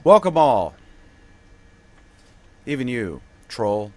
Welcome all, even you, troll.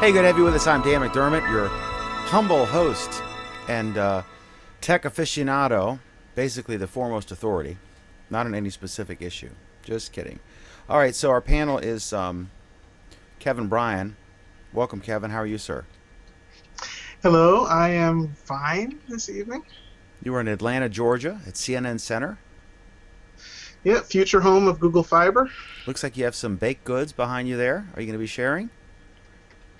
Hey, good to have you with us. I'm Dan McDermott, your humble host and tech aficionado, basically the foremost authority, not on any specific issue. Just kidding. All right, so our panel is Kevin Bryan. Welcome, Kevin. How are you, sir? Hello, I am fine this evening. You are in Atlanta, Georgia, at CNN Center. Yeah, future home of Google Fiber. Looks like you have some baked goods behind you there. Are you going to be sharing?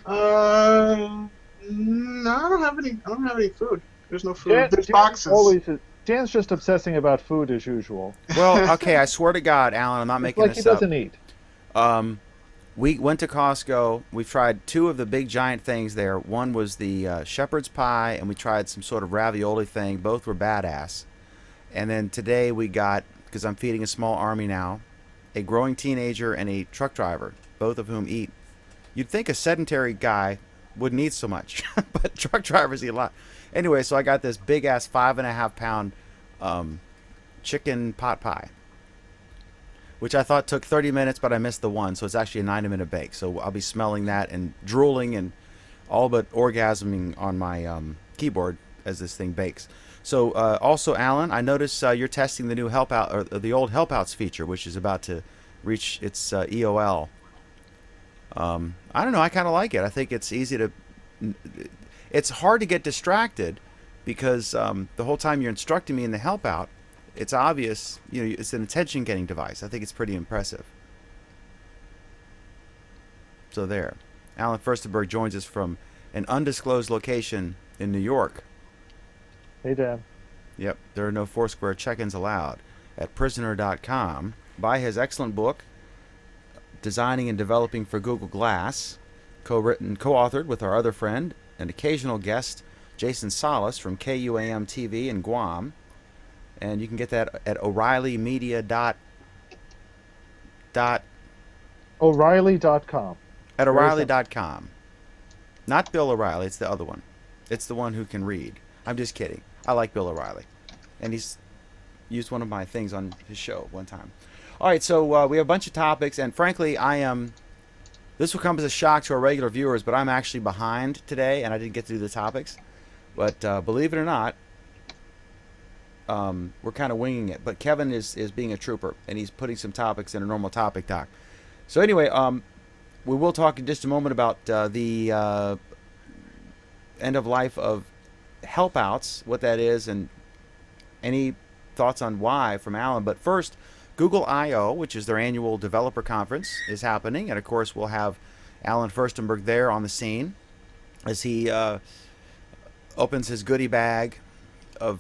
No, I don't have any. I don't have any food. There's no food. Dan, There's Dan boxes. Dan's just obsessing about food as usual. Well, okay, I swear to God, Alan, I'm not It's making like he this up. doesn't eat. We went to Costco. We've tried two of the big giant things there. One was the shepherd's pie, and we tried some sort of ravioli thing. Both were badass. And then today we got, because I'm feeding a small army now, a growing teenager and a truck driver, both of whom eat. You'd think a sedentary guy wouldn't eat so much, but truck drivers eat a lot. Anyway, so I got this big ass 5.5 pound chicken pot pie, which I thought took 30 minutes, but I missed the one, so it's actually a 90-minute bake. So I'll be smelling that and drooling and all but orgasming on my keyboard as this thing bakes. So also, Alan, I noticed you're testing the new Help Out, or the old Help Outs feature, which is about to reach its EOL. I don't know. I kind of like it. I think it's easy to. It's hard to get distracted because the whole time you're instructing me in the help out, it's obvious. You know, it's an attention-getting device. I think it's pretty impressive. So there, Alan Furstenberg joins us from an undisclosed location in New York. Hey, Dan. Yep, there are no Foursquare check-ins allowed. At prisoner.com, buy his excellent book, Designing and Developing for Google Glass, co-authored with our other friend and occasional guest, Jason Salas from KUAM TV in Guam. And you can get that at O'Reilly.com. at O'Reilly.com. Not Bill O'Reilly, it's the other one. It's the one who can read. I'm just kidding. I like Bill O'Reilly. And he's used one of my things on his show one time. All right, so we have a bunch of topics, and frankly, this will come as a shock to our regular viewers, but I'm actually behind today, and I didn't get to do the topics. But believe it or not, we're kind of winging it. But Kevin is being a trooper, and he's putting some topics in a normal topic doc. So anyway, we will talk in just a moment about the end of life of help outs, what that is, and any thoughts on why from Alan. But first, Google I/O, which is their annual developer conference, is happening, and of course we'll have Alan Furstenberg there on the scene as he opens his goodie bag of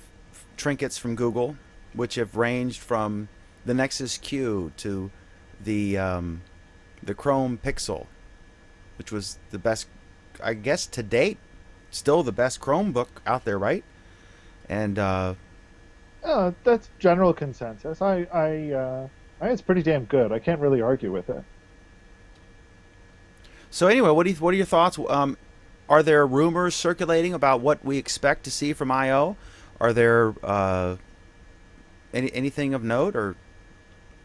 trinkets from Google, which have ranged from the Nexus Q to the Chrome Pixel, which was the best, I guess, to date, still the best Chromebook out there, right? And That's general consensus. I think it's pretty damn good. I can't really argue with it. so anyway, what are your thoughts? Are there rumors circulating about what we expect to see from I/O? Are there anything of note, or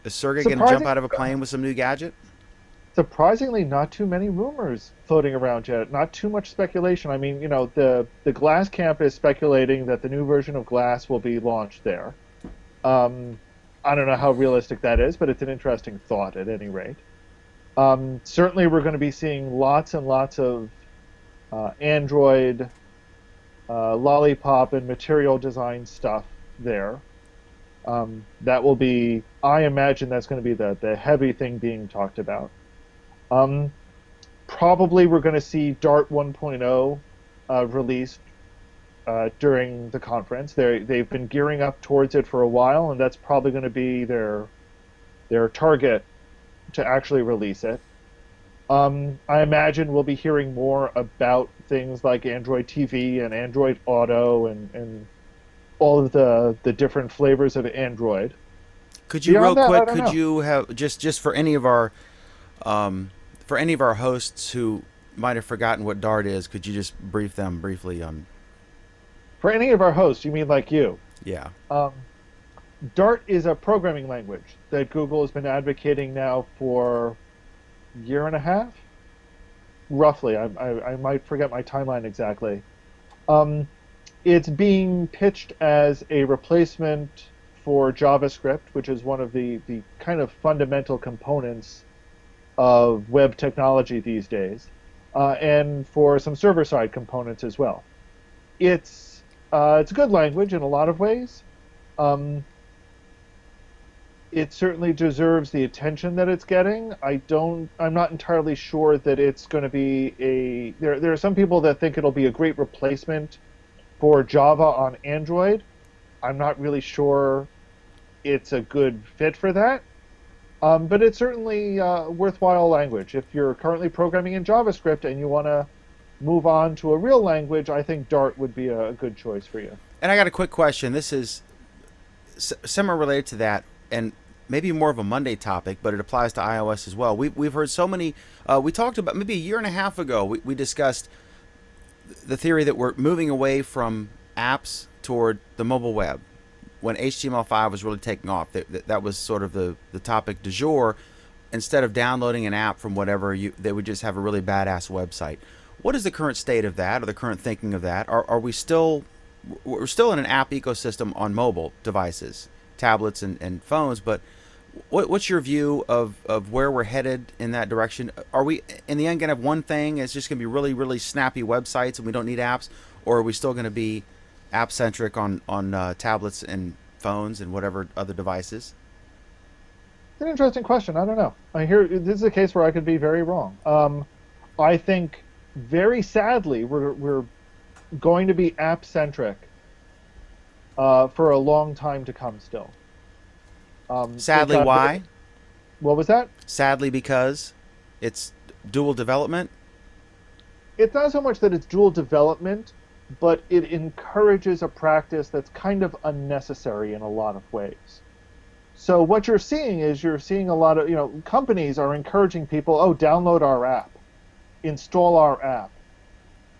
is Sergey going to jump out of a plane with some new gadget? Surprisingly, not too many rumors floating around yet. Not too much speculation. I mean, the Glass camp is speculating that the new version of Glass will be launched there. I don't know how realistic that is, but it's an interesting thought at any rate. Certainly, we're going to be seeing lots and lots of Android, Lollipop, and material design stuff there. That will be, I imagine that's going to be the heavy thing being talked about. Probably we're going to see Dart 1.0 released during the conference. They've been gearing up towards it for a while, and that's probably going to be their target to actually release it. I imagine we'll be hearing more about things like Android TV and Android Auto and all of the different flavors of Android. Could you Beyond real that, I quick? don't Could know. you have just for any of our hosts who might have forgotten what Dart is? Could you just brief them briefly on? For any of our hosts, you mean like you? Yeah. Um, Dart is a programming language that Google has been advocating now for a year and a half, roughly. I might forget my timeline exactly. Um, it's being pitched as a replacement for JavaScript, which is one of the kind of fundamental components of web technology these days, and for some server-side components as well. It's a good language in a lot of ways. Um, it certainly deserves the attention that it's getting. I'm not entirely sure that it's going to be there are some people that think it'll be a great replacement for Java on Android. I'm not really sure it's a good fit for that. But it's certainly a worthwhile language. If you're currently programming in JavaScript and you want to move on to a real language, I think Dart would be a good choice for you. And I got a quick question. This is similar related to that, and maybe more of a Monday topic, but it applies to iOS as well. We've heard so many. We talked about maybe a year and a half ago. We discussed the theory that we're moving away from apps toward the mobile web. When HTML5 was really taking off, that was sort of the topic du jour. Instead of downloading an app from whatever, they would just have a really badass website. What is the current state of that, or the current thinking of that? Are we still we're still in an app ecosystem on mobile devices, tablets and phones, but what's your view of where we're headed in that direction? Are we in the end going to have one thing? It's just going to be really, really snappy websites and we don't need apps? Or are we still going to be app-centric on tablets and phones and whatever other devices? It's an interesting question. I don't know. I hear this is a case where I could be very wrong. I think very sadly we're going to be app-centric for a long time to come still. Sadly, why? What was that? Sadly, because it's dual development. It's not so much that it's dual development, but it encourages a practice that's kind of unnecessary in a lot of ways. So what you're seeing is you're seeing a lot of, companies are encouraging people, oh, download our app, install our app,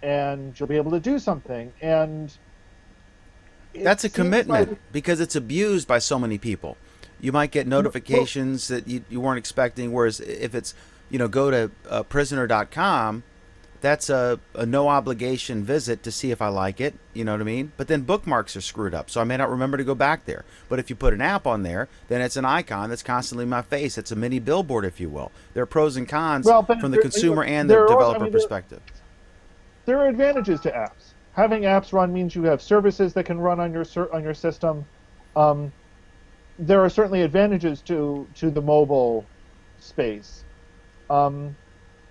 and you'll be able to do something. And That's a seems commitment like because it's abused by so many people. You might get notifications that you weren't expecting, whereas if it's, go to prisoner.com, that's a no obligation visit to see if I like it, you know what I mean? But then bookmarks are screwed up, so I may not remember to go back there. But if you put an app on there, then it's an icon that's constantly in my face. It's a mini billboard, if you will. There are pros and cons Well, but from the there- consumer and there the are also- developer I mean, there- perspective. there are advantages to apps. Having apps run means you have services that can run on your system. Um, there are certainly advantages to the mobile space.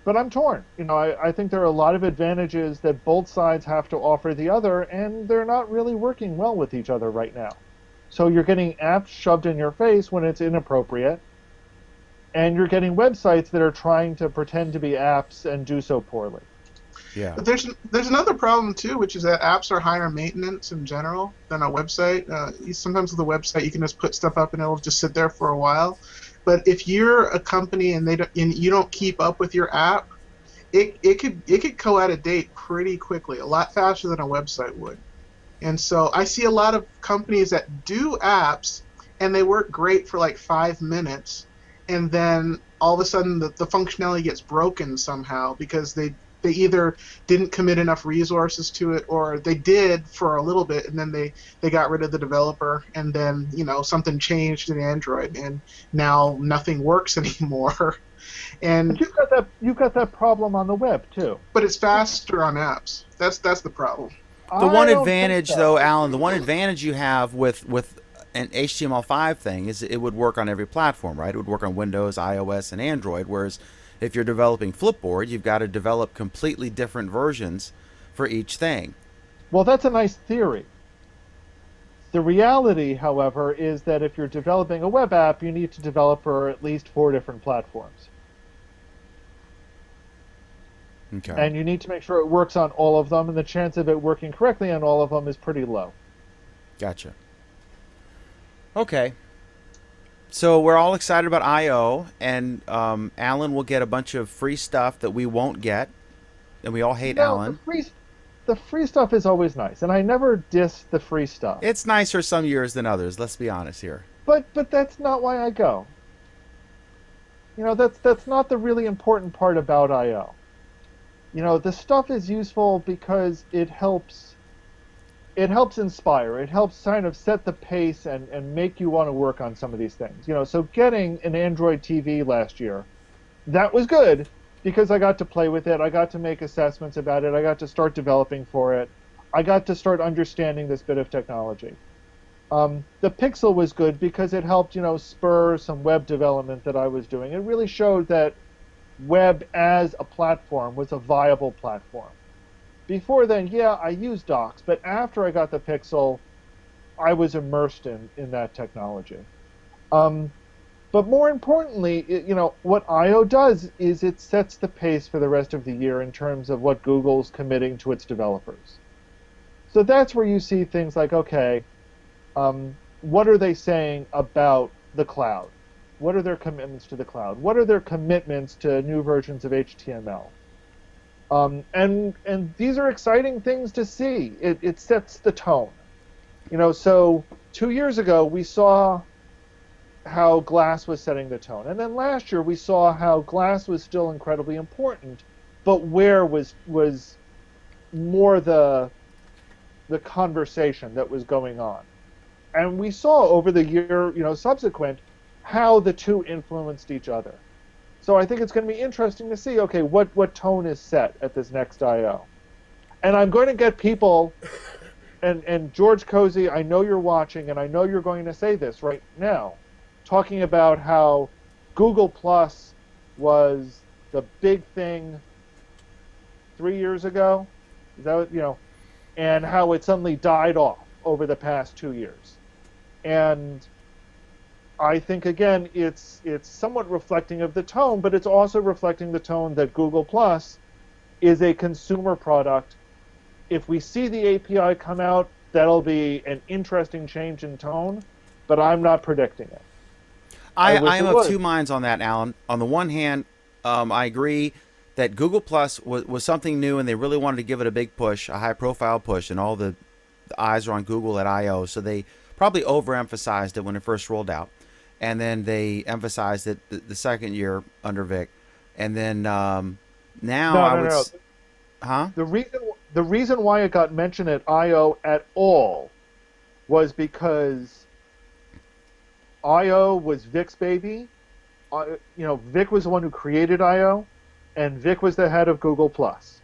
But I'm torn. I think there are a lot of advantages that both sides have to offer the other, and they're not really working well with each other right now. So you're getting apps shoved in your face when it's inappropriate, and you're getting websites that are trying to pretend to be apps and do so poorly. Yeah. But there's another problem too, which is that apps are higher maintenance in general than a website. Sometimes with a website, you can just put stuff up and it'll just sit there for a while. But if you're a company and you don't keep up with your app, it could go out of date pretty quickly, a lot faster than a website would. And so I see a lot of companies that do apps and they work great for like 5 minutes, and then all of a sudden the functionality gets broken somehow because they either didn't commit enough resources to it, or they did for a little bit and then they got rid of the developer, and then something changed in Android and now nothing works anymore. And But you've got that problem on the web too. but it's faster on apps. That's the problem. The one I don't advantage, think so. though, Alan, the one advantage you have with an HTML5 thing is it would work on every platform, right? It would work on Windows, iOS, and Android, whereas If you're developing Flipboard, you've got to develop completely different versions for each thing. Well, that's a nice theory. The reality, however, is that if you're developing a web app, you need to develop for at least 4 different platforms. Okay. And you need to make sure it works on all of them, and the chance of it working correctly on all of them is pretty low. Gotcha. Okay. So we're all excited about I/O, and Alan will get a bunch of free stuff that we won't get, and we all hate Alan. The free stuff is always nice, and I never diss the free stuff. It's nicer some years than others. Let's be honest here. But that's not why I go. You know, that's not the really important part about I/O. You know, the stuff is useful because it helps inspire. It helps kind of set the pace and make you want to work on some of these things. You know, so getting an Android TV last year, that was good because I got to play with it. I got to make assessments about it. I got to start developing for it. I got to start understanding this bit of technology. The Pixel was good because it helped, you know, spur some web development that I was doing. It really showed that web as a platform was a viable platform. Before then, yeah, I used Docs, but after I got the Pixel, I was immersed in that technology. But more importantly, you know, what I/O does is it sets the pace for the rest of the year in terms of what Google's committing to its developers. So that's where you see things like, okay, what are they saying about the cloud? What are their commitments to the cloud? What are their commitments to new versions of HTML? And these are exciting things to see. It sets the tone. You know, so 2 years ago we saw how Glass was setting the tone, and then last year we saw how Glass was still incredibly important, but where was more the conversation that was going on, and we saw over the year, you know, subsequent, how the two influenced each other. So I think it's going to be interesting to see, okay, what tone is set at this next I/O. And I'm going to get people, and George Cozy, I know you're watching, and I know you're going to say this right now, talking about how Google Plus was the big thing 3 years ago, is that what, you know, and how it suddenly died off over the past 2 years. And I think, again, it's somewhat reflecting of the tone, but it's also reflecting the tone that Google Plus is a consumer product. If we see the API come out, that'll be an interesting change in tone, but I'm not predicting it. I am of two minds on that, Alan. On the one hand, I agree that Google Plus was something new, and they really wanted to give it a big push, a high-profile push, and all the eyes are on Google at I/O, so they probably overemphasized it when it first rolled out. And then they emphasized it the second year under Vic, and then now huh? The reason why it got mentioned at I/O at all was because I/O was Vic's baby. You know, Vic was the one who created I/O, and Vic was the head of Google Plus.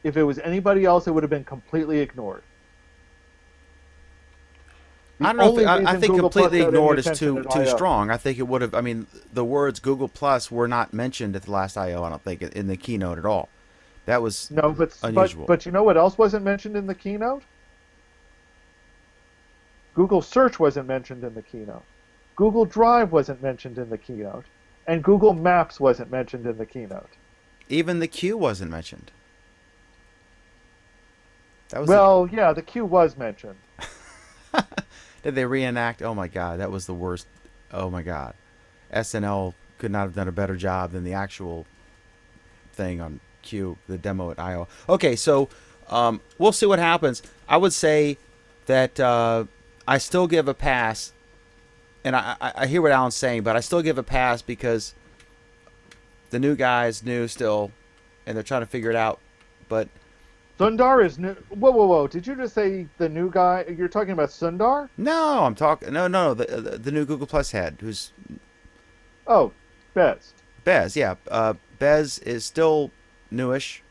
If it was anybody else, it would have been completely ignored. I don't know. I think completely ignored is too strong. I think it would have. I mean, the words Google Plus were not mentioned at the last I/O. I don't think in the keynote at all. That was unusual. But you know what else wasn't mentioned in the keynote? Google Search wasn't mentioned in the keynote. Google Drive wasn't mentioned in the keynote, and Google Maps wasn't mentioned in the keynote. Even the Q wasn't mentioned. That was yeah, the Q was mentioned. Did they reenact? Oh my God, that was the worst. Oh my God, SNL could not have done a better job than the actual thing on Q, the demo at I/O. Okay, so we'll see what happens. I would say that I still give a pass, and I hear what Alan's saying, but I still give a pass because the new guy's new still, and they're trying to figure it out. But Sundar is new. Whoa! Did you just say the new guy? You're talking about Sundar? No, I'm talking. No. The new Google Plus head, who's Bez. Bez, yeah. Bez is still newish,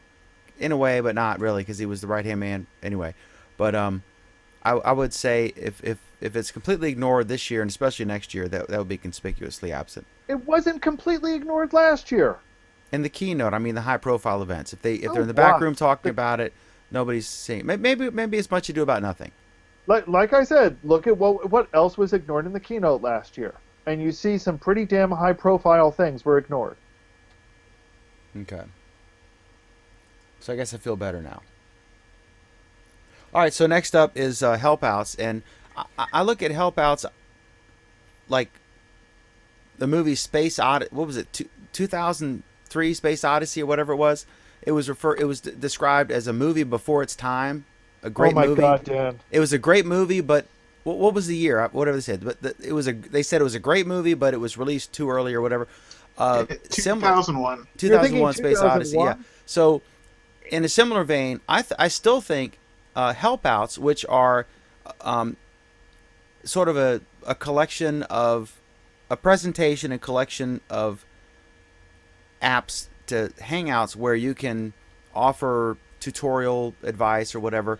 in a way, but not really, because he was the right-hand man anyway. But I would say if it's completely ignored this year, and especially next year, that would be conspicuously absent. It wasn't completely ignored last year. In the keynote, I mean the high-profile events. If Oh, they're in the back why? room talking about it, nobody's seeing. Maybe it's much ado about nothing. Like I said, look at what else was ignored in the keynote last year, and you see some pretty damn high-profile things were ignored. Okay. So I guess I feel better now. All right. So next up is Helpouts, and I look at Helpouts like the movie Space Odyssey. What was it? 2003 Space Odyssey or whatever it was. It was described as a movie before its time. A great Oh my movie. God, Dan. It was a great movie, but what was the year? Whatever they said, but they said it was a great movie, but it was released too early or whatever. Similar 2001. 2001 Space 2001? Odyssey. Yeah. So, in a similar vein, I still think Helpouts, which are sort of a collection of a presentation and collection of apps to Hangouts where you can offer tutorial advice or whatever,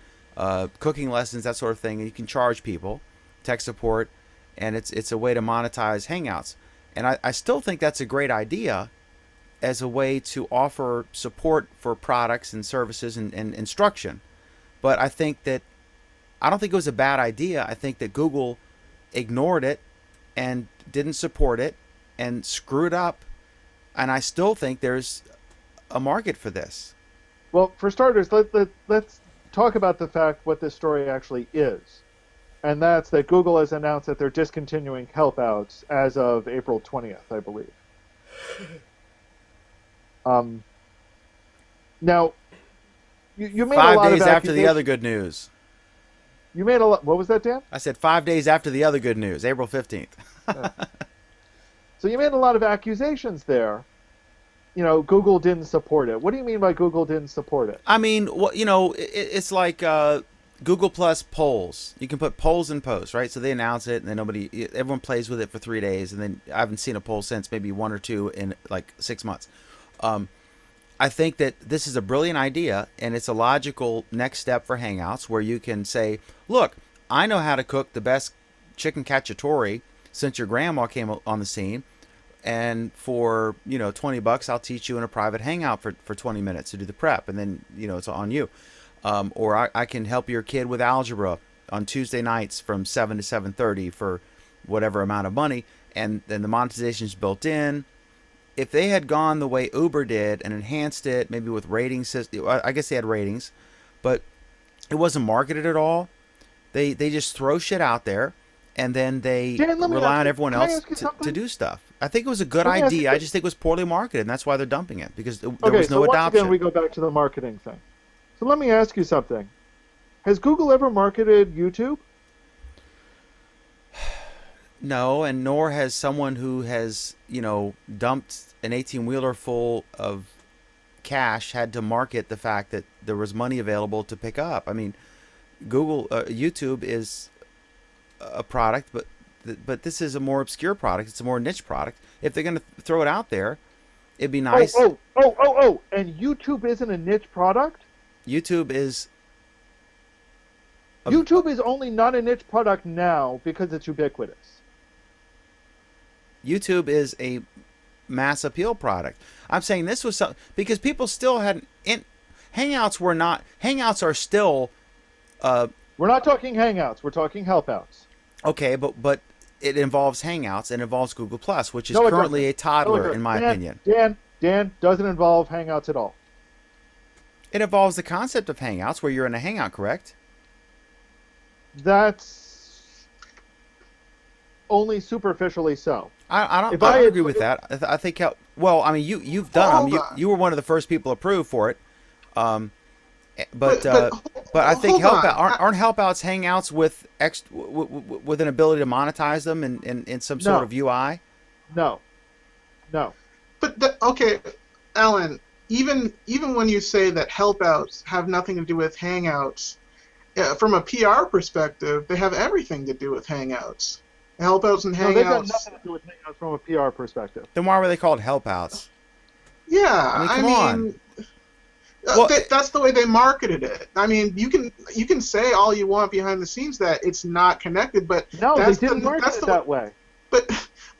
cooking lessons, that sort of thing, and you can charge people, tech support, and it's a way to monetize Hangouts. And I still think that's a great idea as a way to offer support for products and services and instruction. But I don't think it was a bad idea. I think that Google ignored it and didn't support it and screwed up. And I still think there's a market for this. Well, for starters, let's talk about the fact what this story actually is. And that's that Google has announced that they're discontinuing Helpouts as of April 20th, I believe. Now, you made a 5 lot days of after the other accusations. good news. You made a lot. What was that, Dan? I said 5 days after the other good news, April 15th. So you made a lot of accusations there. You know, Google didn't support it. What do you mean by Google didn't support it? I mean, it's like Google Plus polls. You can put polls in posts, right? So they announce it, and then everyone plays with it for 3 days, and then I haven't seen a poll since, maybe one or two in like 6 months. I think that this is a brilliant idea, and it's a logical next step for Hangouts, where you can say, look, I know how to cook the best chicken cacciatore since your grandma came on the scene. And for $20, I'll teach you in a private hangout for 20 minutes to do the prep, and then it's on you. Or I can help your kid with algebra on Tuesday nights from 7 to 7:30 for whatever amount of money, and then the monetization is built in. If they had gone the way Uber did and enhanced it, maybe with ratings system, I guess they had ratings, but it wasn't marketed at all. They just throw shit out there, and then they rely on everyone else to do stuff. I think it was a good idea. I just think it was poorly marketed, and that's why they're dumping it, because there was no once adoption. again, we go back to the marketing thing. So let me ask you something. Has Google ever marketed YouTube? No, and nor has someone who has, dumped an 18-wheeler full of cash had to market the fact that there was money available to pick up. I mean, YouTube is a product, but this is a more obscure product. It's a more niche product. If they're going to throw it out there, it'd be nice. Oh! And YouTube isn't a niche product? YouTube is YouTube is only not a niche product now because it's ubiquitous. YouTube is a mass appeal product. I'm saying this was because people still hadn't. Hangouts are still. We're not talking Hangouts. We're talking Helpouts. Okay, but it involves Hangouts and involves Google Plus, which is currently a toddler, in my opinion. Dan, doesn't involve Hangouts at all. It involves the concept of Hangouts, where you're in a Hangout, correct? That's only superficially so. I don't agree with that. I think you've done them. You were one of the first people approved for it. But I think aren't Helpouts Hangouts with with an ability to monetize them in some sort of UI? No. But okay, Alan. Even when you say that Helpouts have nothing to do with Hangouts, from a PR perspective, they have everything to do with Hangouts. Helpouts and Hangouts. No, they've got nothing to do with Hangouts from a PR perspective. Then why were they called Helpouts? Yeah, I mean, come on. That's the way they marketed it. I mean, you can say all you want behind the scenes that it's not connected, but no, they didn't market it that way. But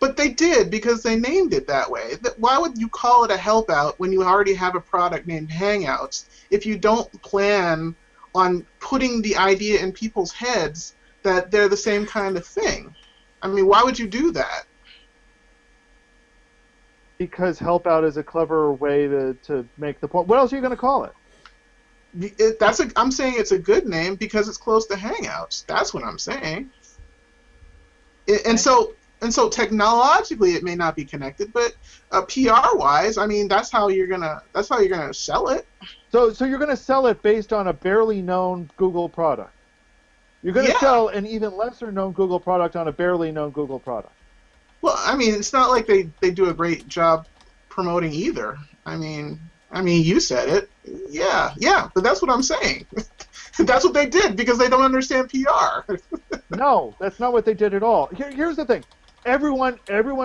But they did because they named it that way. Why would you call it a help out when you already have a product named Hangouts if you don't plan on putting the idea in people's heads that they're the same kind of thing? I mean, why would you do that? Because help out is a clever way to make the point. What else are you going to call it? I'm saying it's a good name because it's close to Hangouts. That's what I'm saying. And so technologically it may not be connected, but PR wise, I mean that's how you're gonna sell it. So you're going to sell it based on a barely known Google product. You're going to sell an even lesser known Google product on a barely known Google product. Well, I mean, it's not like they do a great job promoting either. I mean, you said it. Yeah, but that's what I'm saying. That's what they did because they don't understand PR. No, that's not what they did at all. Here's the thing. Everyone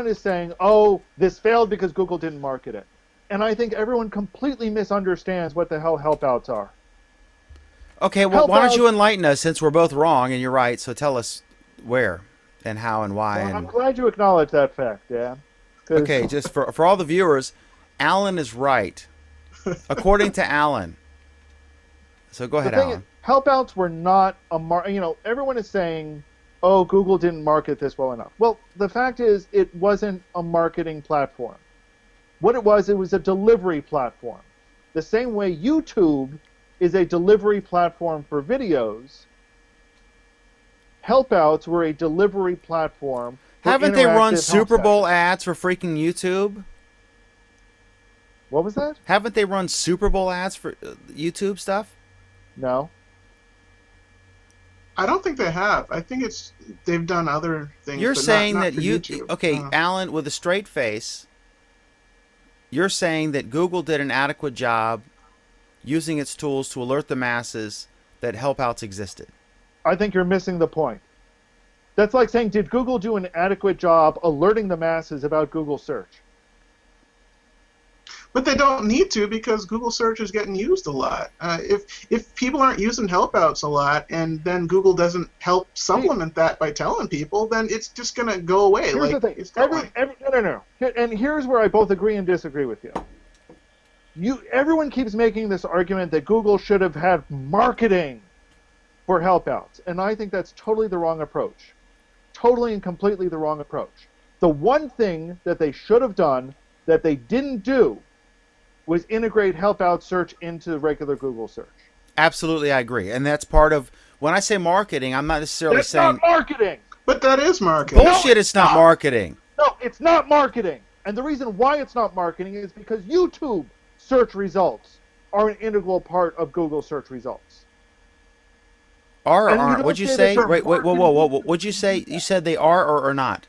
is saying, oh, this failed because Google didn't market it. And I think everyone completely misunderstands what the hell help outs are. Okay, well, why don't you enlighten us since we're both wrong and you're right? So tell us where and how and why. Well, I'm glad you acknowledge that fact, Dan. Okay, just for all the viewers, Alan is right. According to Alan. So go ahead, Alan. Help outs were not everyone is saying, oh, Google didn't market this well enough. Well, the fact is it wasn't a marketing platform. What it was a delivery platform. The same way YouTube is a delivery platform for videos, help outs were a delivery platform for Haven't they run interactive Super help Bowl sessions. ads for freaking YouTube? What was that? Haven't they run Super Bowl ads for YouTube stuff? No. I don't think they have. I think they've done other things. You're but saying not that for YouTube. Okay, Alan, with a straight face, you're saying that Google did an adequate job using its tools to alert the masses that help outs existed. I think you're missing the point. That's like saying, did Google do an adequate job alerting the masses about Google search? But they don't need to because Google search is getting used a lot. If people aren't using helpouts a lot and then Google doesn't help supplement that by telling people, then it's just going to go away. Here's the thing. It's going. No. And here's where I both agree and disagree with you. Everyone keeps making this argument that Google should have had marketing for helpouts, and I think that's totally the wrong approach. Totally and completely the wrong approach. The one thing that they should have done that they didn't do was integrate help out search into regular Google search. Absolutely, I agree. And that's part of, when I say marketing, I'm not necessarily That's saying... not marketing! But that is marketing. Bullshit, it's not marketing. No, it's not marketing. And the reason why it's not marketing is because YouTube search results are an integral part of Google search results. Are or And you aren't? don't What'd you say say? that Wait, they're whoa. What'd you say? You said they are or not?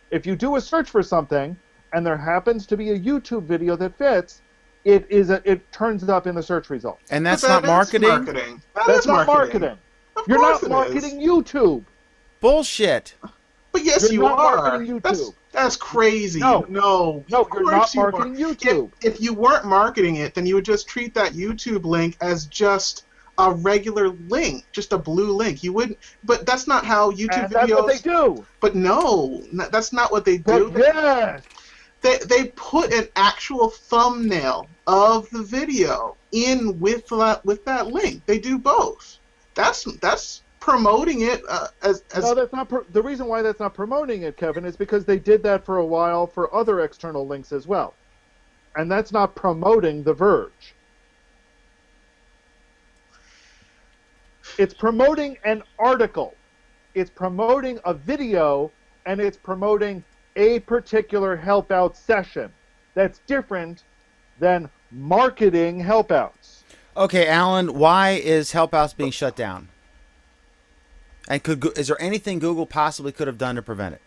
If you do a search for something, and there happens to be a YouTube video that fits, it turns up in the search results. And that's But not marketing? That's not marketing. Of You're course not it marketing is. YouTube. Bullshit. But yes, You're you not are. marketing YouTube. That's crazy. No. No, No, of you're course not you are. marketing YouTube. If you weren't marketing it, then you would just treat that YouTube link as just a regular link, just a blue link. You wouldn't. But that's not how YouTube And videos. that's what they do. But no, that's not what they do. But yes. They put an actual thumbnail of the video in with that link. They do both. That's promoting it as No, that's not. The reason why that's not promoting it, Kevin, is because they did that for a while for other external links as well, and that's not promoting The Verge. It's promoting an article. It's promoting a video, and it's promoting a particular help out session. That's different than marketing help outs. Okay, Alan, why is help outs being shut down? And is there anything Google possibly could have done to prevent it?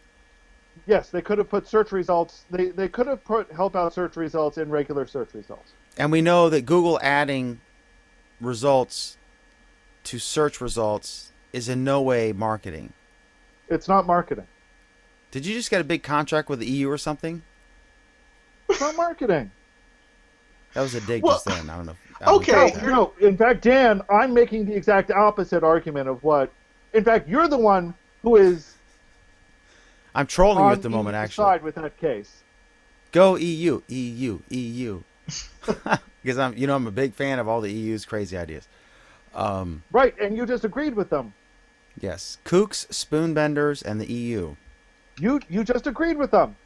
Yes, they could have put search results. They could have put help out search results in regular search results. And we know that Google adding results to search results is in no way marketing. It's not marketing. Did you just get a big contract with the EU or something? It's not marketing. That was a dig Well, just then. I don't know. okay. No, in fact, Dan, I'm making the exact opposite argument of what. In fact, you're the one who is. I'm trolling you on at the moment, either actually. side with that case. Go EU, EU, EU. Because I'm a big fan of all the EU's crazy ideas. Right, and you just agreed with them. Yes, kooks, spoonbenders, and the EU. You just agreed with them.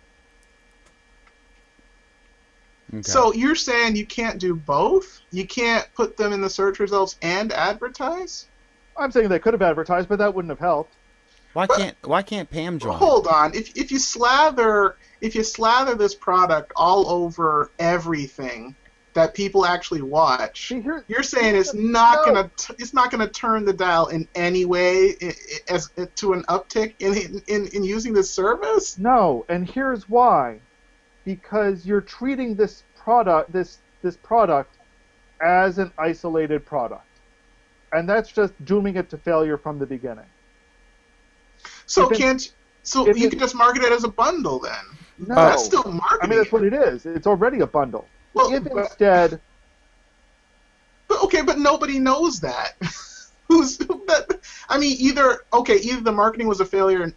Okay. So you're saying you can't do both? You can't put them in the search results and advertise? I'm saying they could have advertised, but that wouldn't have helped. why can't Pam join? Hold on. If you slather this product all over everything that people actually watch, See, you're saying it's not gonna turn the dial in any way as to an uptick in using this service? No, and here's why. Because you're treating this product as an isolated product. And that's just dooming it to failure from the beginning. So If it- you can just market it as a bundle then? No. That's still marketing. I mean, that's what it is. It's already a bundle. Well, If instead... but nobody knows that. Either the marketing was a failure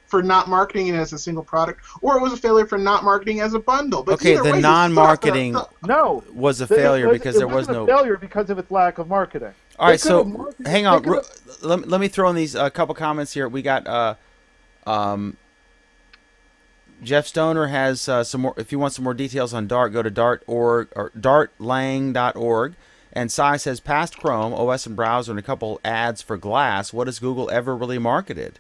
for not marketing it as a single product, or it was a failure for not marketing as a bundle. But Okay, either the way, non-marketing No. was a failure because there was It no. wasn't a failure because of its lack of marketing. All right, They so could've marketed- hang they on. could've- Let me throw in these a couple comments here. We got Jeff Stoner has some more. If you want some more details on Dart, go to Dart.org or dartlang.org. And Cy says, past Chrome, OS and browser, and a couple ads for Glass. What has Google ever really marketed?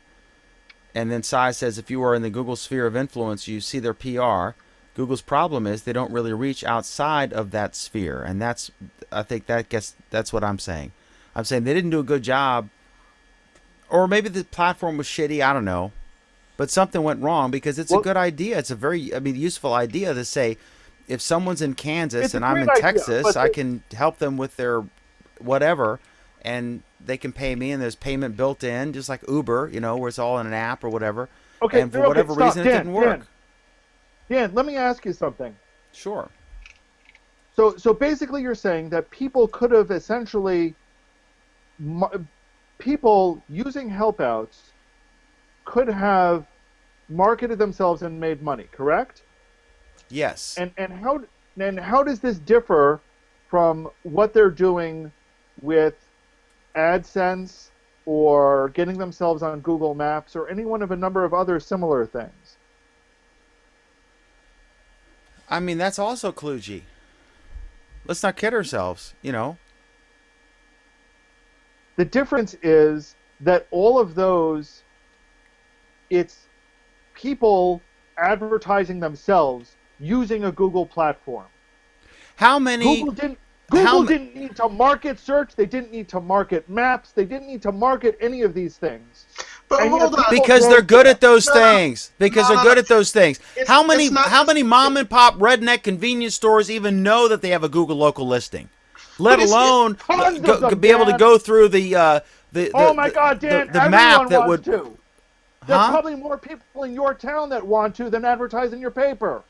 And then Cy says, if you are in the Google sphere of influence, you see their PR. Google's problem is they don't really reach outside of that sphere, and that's what I'm saying. I'm saying they didn't do a good job, or maybe the platform was shitty. I don't know, but something went wrong because it's a good idea. It's a very, useful idea to say, if someone's in Kansas It's a and I'm in great idea, Texas, but I can help them with their whatever, and they can pay me, and there's payment built in, just like Uber, where it's all in an app or whatever. Okay, And for whatever stop. reason, it didn't work. Dan, let me ask you something. Sure. So basically, you're saying that people could have essentially, people using helpouts could have marketed themselves and made money, correct? Yes. And how does this differ from what they're doing with AdSense or getting themselves on Google Maps or any one of a number of other similar things? I mean, that's also kludgy. Let's not kid ourselves, The difference is that all of those, it's people advertising themselves using a Google platform. How many? Google didn't need to market search. They didn't need to market maps. They didn't need to market any of these things. But And hold yet on. Because they're good at those things. Because no, they're good at those things. It's- How it's not how just- many mom and pop redneck convenience stores even know that they have a Google local listing? Let But it's alone tons of them, be able to Dan. go through the Oh my God, Dan! the everyone map that wants would. to. There's Huh? probably more people in your town that want to than advertise in your paper.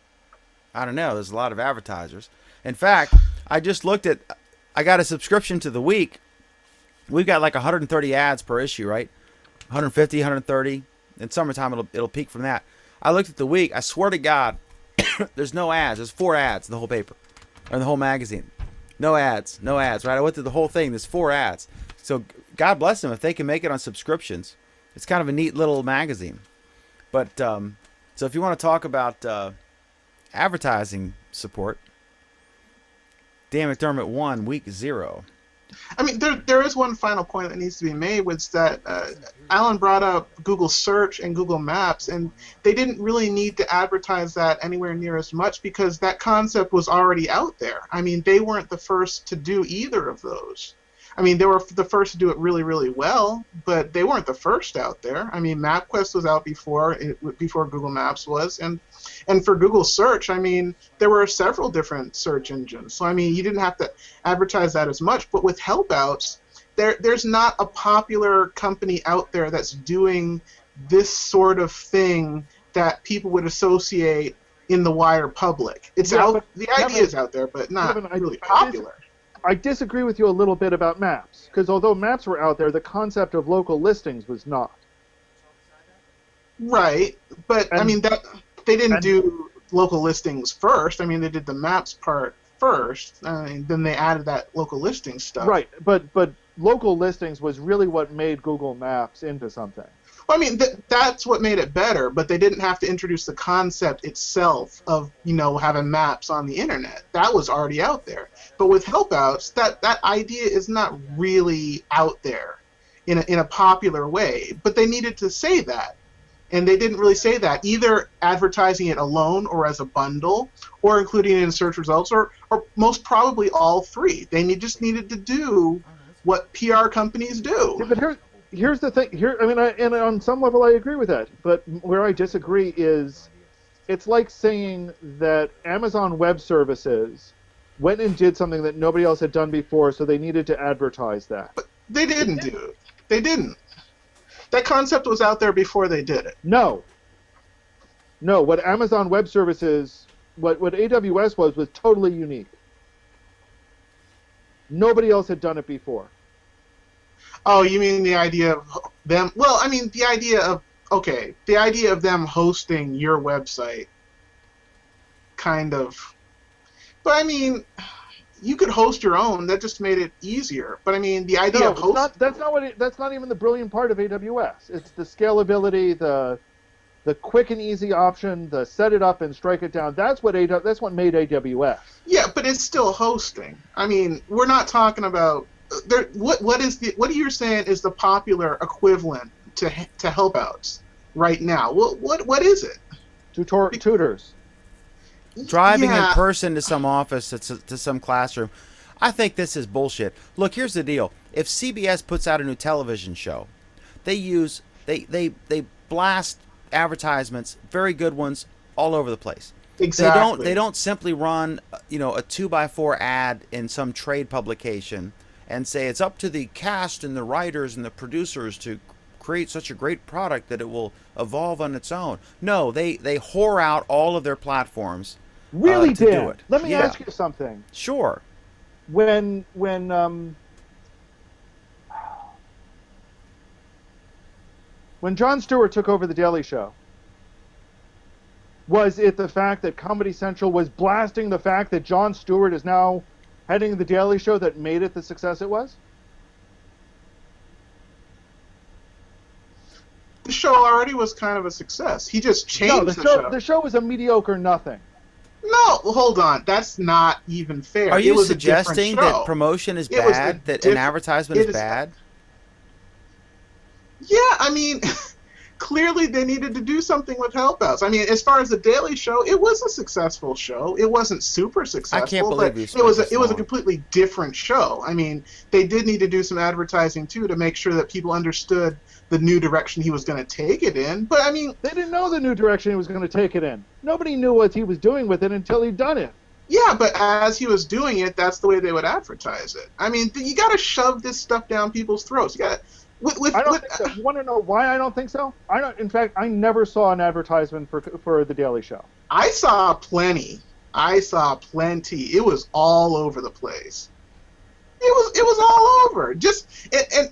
I don't know. There's a lot of advertisers. In fact, I just looked at. I got a subscription to The Week. We've got like 130 ads per issue, right? 150, 130. In summertime, it'll peak from that. I looked at The Week. I swear to God, there's no ads. There's 4 ads in the whole paper, or in the whole magazine. No ads. No ads. Right? I went through the whole thing. There's 4 ads. So God bless them if they can make it on subscriptions. It's kind of a neat little magazine. But so if you want to talk about advertising support, Dan McDermott won week 0. I mean, there is one final point that needs to be made, was that Alan brought up Google Search and Google Maps, and they didn't really need to advertise that anywhere near as much because that concept was already out there. I mean, they weren't the first to do either of those. I mean, they were the first to do it really, really well, but they weren't the first out there. I mean, MapQuest was out before Google Maps was, and for Google Search, I mean, there were several different search engines. So I mean, you didn't have to advertise that as much. But with helpouts, there's not a popular company out there that's doing this sort of thing that people would associate in the wider public. It's Yeah, out. but The Kevin- idea is out there, but not Kevin, really I popular. I disagree with you a little bit about maps, because although maps were out there, the concept of local listings was not. Right, but I And- mean that they didn't and- do local listings first. I mean, they did the maps part first. I mean, then they added that local listing stuff. Right, but local listings was really what made Google Maps into something. Well, I mean, that's what made it better, but they didn't have to introduce the concept itself of, having maps on the internet. That was already out there. But with Helpouts, that idea is not really out there in a popular way. But they needed to say that. And they didn't really say that, either advertising it alone or as a bundle, or including it in search results, or most probably all three. They just needed to do what PR companies do. Yeah, but here's the thing. And on some level I agree with that. But where I disagree is, it's like saying that Amazon Web Services went and did something that nobody else had done before, so they needed to advertise that. But they didn't do it. They didn't. That concept was out there before they did it. No. What Amazon Web Services, what AWS was totally unique. Nobody else had done it before. Oh, you mean the idea of them? Well, I mean the idea of them hosting your website, kind of. But I mean, you could host your own. That just made it easier. But I mean, the idea of hosting. That's not even the brilliant part of AWS. It's the scalability, the quick and easy option, the set it up and strike it down. That's what made AWS. Yeah, but it's still hosting. I mean, we're not talking about what you're saying is the popular equivalent to Helpouts right now. What is it? Tutors. Driving Yeah. in person to some office, to some classroom. I think this is bullshit. Look, here's the deal. If CBS puts out a new television show, they blast advertisements, very good ones, all over the place. Exactly. They don't simply run, a 2x4 ad in some trade publication and say it's up to the cast and the writers and the producers to create such a great product that it will evolve on its own. No, they whore out all of their platforms. Really to did. do it. Let me Yeah. ask you something. Sure. When Jon Stewart took over The Daily Show, was it the fact that Comedy Central was blasting the fact that Jon Stewart is now heading The Daily Show that made it the success it was? The show already was kind of a success. He just changed No, the show. the show was a mediocre nothing. No, hold on. That's not even fair. Are It you was a different suggesting show. that promotion is It was a bad? That an different- advertisement it is is- bad? Yeah, I mean, clearly they needed to do something with Helpouts. I mean, as far as the Daily Show, it was a successful show. It wasn't super successful, believe but you it spent was this a long. completely different show. I mean, they did need to do some advertising too to make sure that people understood the new direction he was going to take it in. But I mean, They didn't know the new direction he was going to take it in. Nobody knew what he was doing with it until he'd done it. yeah, but as he was doing it, that's the way they would advertise it. I mean, you got to shove this stuff down people's throats. You got I don't think so. You want to know why I don't think so? In fact, I never saw an advertisement for The Daily Show. I saw plenty. It was all over the place. It was all over.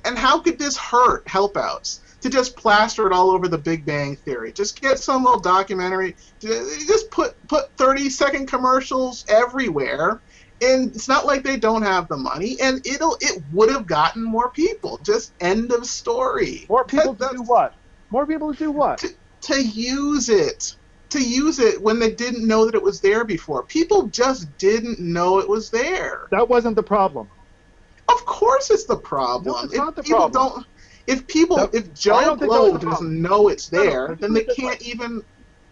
And how could this hurt Helpouts to just plaster it all over the Big Bang Theory? Just get some little documentary. Just put 30-second commercials everywhere. And it's not like they don't have the money, and it would have gotten more people. Just end of story. More people to do what? More people to do what? To use it. To use it when they didn't know that it was there before. People just didn't know it was there. That wasn't the problem. Of course it's the problem. No, it's not the people problem. if I Joe don't think that was Blow the problem. doesn't know it's No, there, let's then do they it this can't way. even.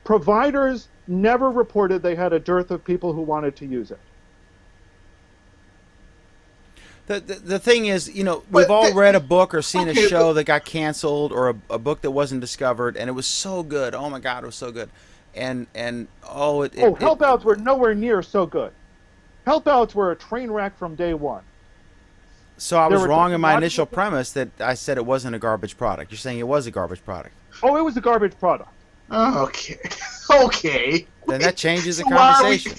Providers never reported they had a dearth of people who wanted to use it. The thing is, we've all read a book or seen a Okay, show that got canceled, or a book that wasn't discovered, and it was so good. Oh my God, it was so good. Helpouts were nowhere near so good. Helpouts were a train wreck from day one. So I there was were wrong in my technological initial premise that I said it wasn't a garbage product. You're saying it was a garbage product. Oh, it was a garbage product. Oh, okay. Okay. Then that changes the So why are we- conversation.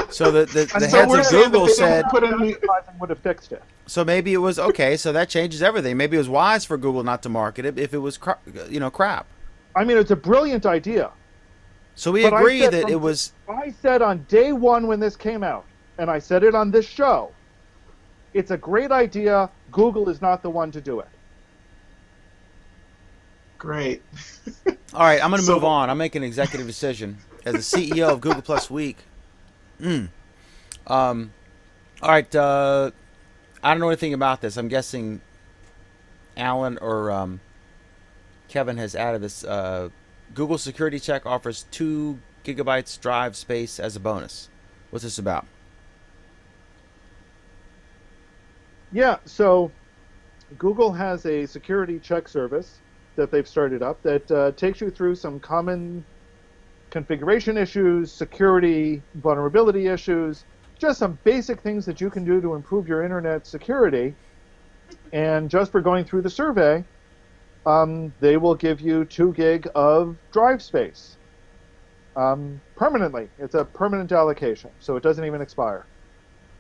So the So heads we're of saying that Google they said, didn't put in. Advertising would have fixed it. so maybe it was okay. So that changes everything. Maybe it was wise for Google not to market it if it was crap. I mean, it's a brilliant idea. So we But I agree said that from- it was. I said on day one when this came out, and I said it on this show, it's a great idea. Google is not the one to do it. Great. All right, I'm going to So- move on. I'm making an executive decision as the CEO of Google Plus Week. All right, I don't know anything about this. I'm guessing Alan or Kevin has added this. Google Security Check offers 2 gigabytes drive space as a bonus. What's this about? Yeah, so Google has a security check service that they've started up that takes you through some common configuration issues, security vulnerability issues, just some basic things that you can do to improve your internet security. And just for going through the survey, they will give you 2 gig of drive space permanently. It's a permanent allocation, so it doesn't even expire.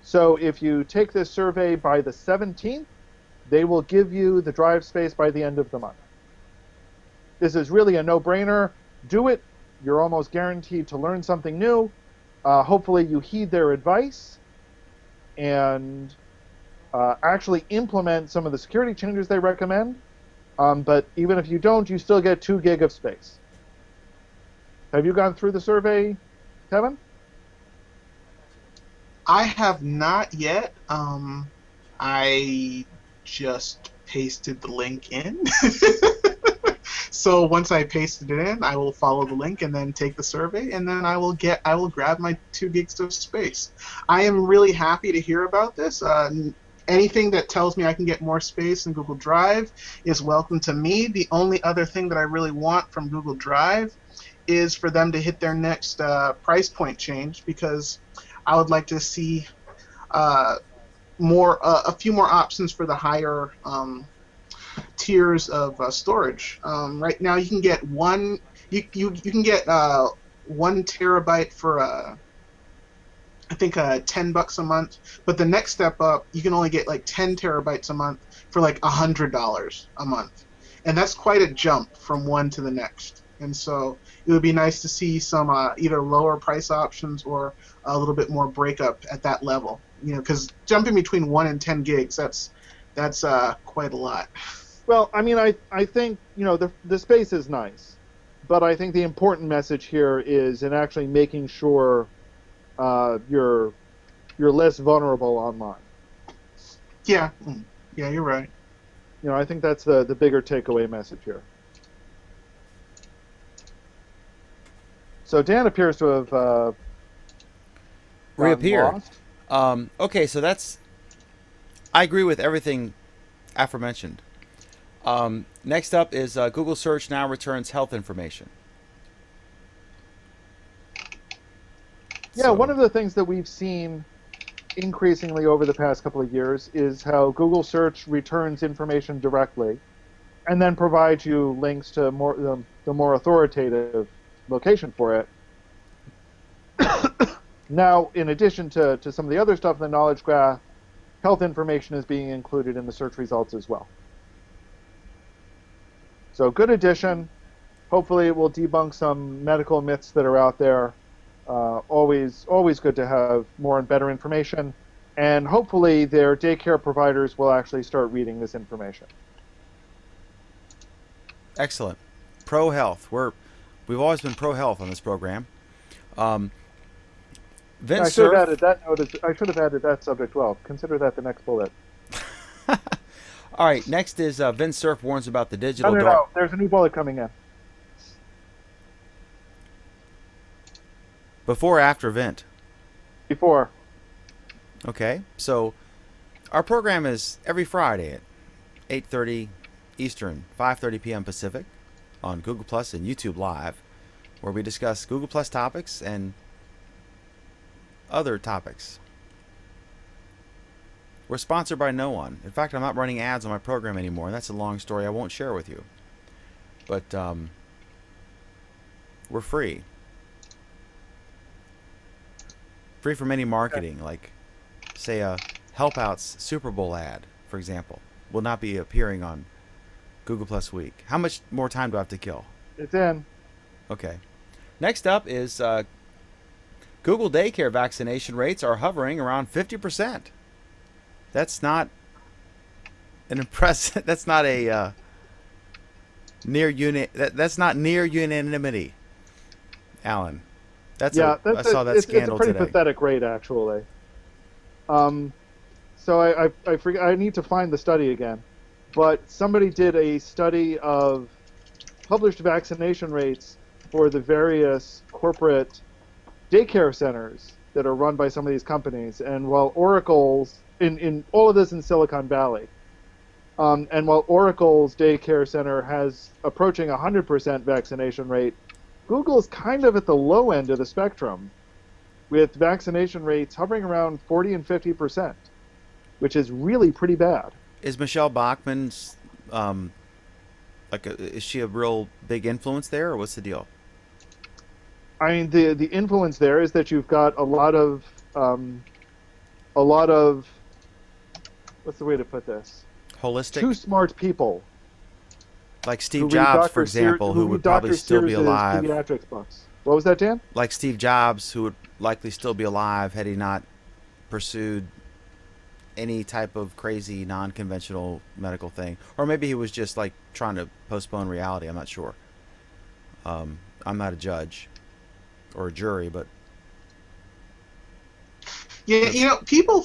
So if you take this survey by the 17th, they will give you the drive space by the end of the month. This is really a no-brainer. Do it. You're almost guaranteed to learn something new. Hopefully you heed their advice and actually implement some of the security changes they recommend. But even if you don't, you still get 2 gig of space. Have you gone through the survey, Kevin? I have not yet. I just pasted the link in. So once I pasted it in, I will follow the link and then take the survey, and then I will grab my 2 gigs of space. I am really happy to hear about this. Anything that tells me I can get more space in Google Drive is welcome to me. The only other thing that I really want from Google Drive is for them to hit their next price point change, because I would like to see a few more options for the higher tiers of storage. Right now, you can get one. You can get 1 terabyte for I think $10 a month. But the next step up, you can only get like 10 terabytes a month for like $100 a month, and that's quite a jump from one to the next. And so it would be nice to see some either lower price options or a little bit more breakup at that level. You know, because jumping between 1 and 10 gigs, that's quite a lot. Well, I mean, I think, you know, the space is nice, but I think the important message here is in actually making sure you're less vulnerable online. Yeah, you're right. You know, I think that's the bigger takeaway message here. So Dan appears to have gotten Reappeared. lost. Okay, so that's. I agree with everything aforementioned. Next up is Google Search now returns health information. Yeah, So- one of the things that we've seen increasingly over the past couple of years is how Google Search returns information directly and then provides you links to the more authoritative location for it. Now, in addition to some of the other stuff in the Knowledge Graph, health information is being included in the search results as well. So good addition. Hopefully it will debunk some medical myths that are out there. Always good to have more and better information. And hopefully their daycare providers will actually start reading this information. Excellent. Pro health. We've always been pro health on this program. Vince I should Cerf. have added that notice. I should have added that subject well. Consider that the next bullet. All right. Next is Vince Cerf warns about the digital No. dark. There's a new bullet coming in. Before or after Vent. Before. Okay. So our program is every Friday at 8:30 Eastern, 5:30 p.m. Pacific on Google Plus and YouTube Live, where we discuss Google Plus topics and other topics. We're sponsored by no one. In fact, I'm not running ads on my program anymore, and that's a long story I won't share with you. But we're free. Free from any marketing, like, say, a Help Out's Super Bowl ad, for example, will not be appearing on Google Plus Week. How much more time do I have to kill? It's in. Okay. Next up is Google daycare vaccination rates are hovering around 50%. That's not an impressive. That's not a That's not near unanimity, Alan. I saw that it's a scandal pretty today. pathetic rate, actually. So I forget. I need to find the study again, but somebody did a study of published vaccination rates for the various corporate daycare centers that are run by some of these companies, and while Oracle's in all of this in Silicon Valley, and while Oracle's daycare center has approaching 100% vaccination rate, Google's kind of at the low end of the spectrum, with vaccination rates hovering around 40 and 50%, which is really pretty bad. Is Michelle Bachmann's is she a real big influence there, or what's the deal? I mean, the influence there is that you've got a lot of what's the way to put this? Holistic, Too smart people. like Steve Jobs, for example, who would probably still be alive. Pediatrics books. What was that, Dan? Like Steve Jobs, who would likely still be alive had he not pursued any type of crazy non-conventional medical thing, or maybe he was just like trying to postpone reality. I'm not sure. I'm not a judge or a jury, but Yeah, people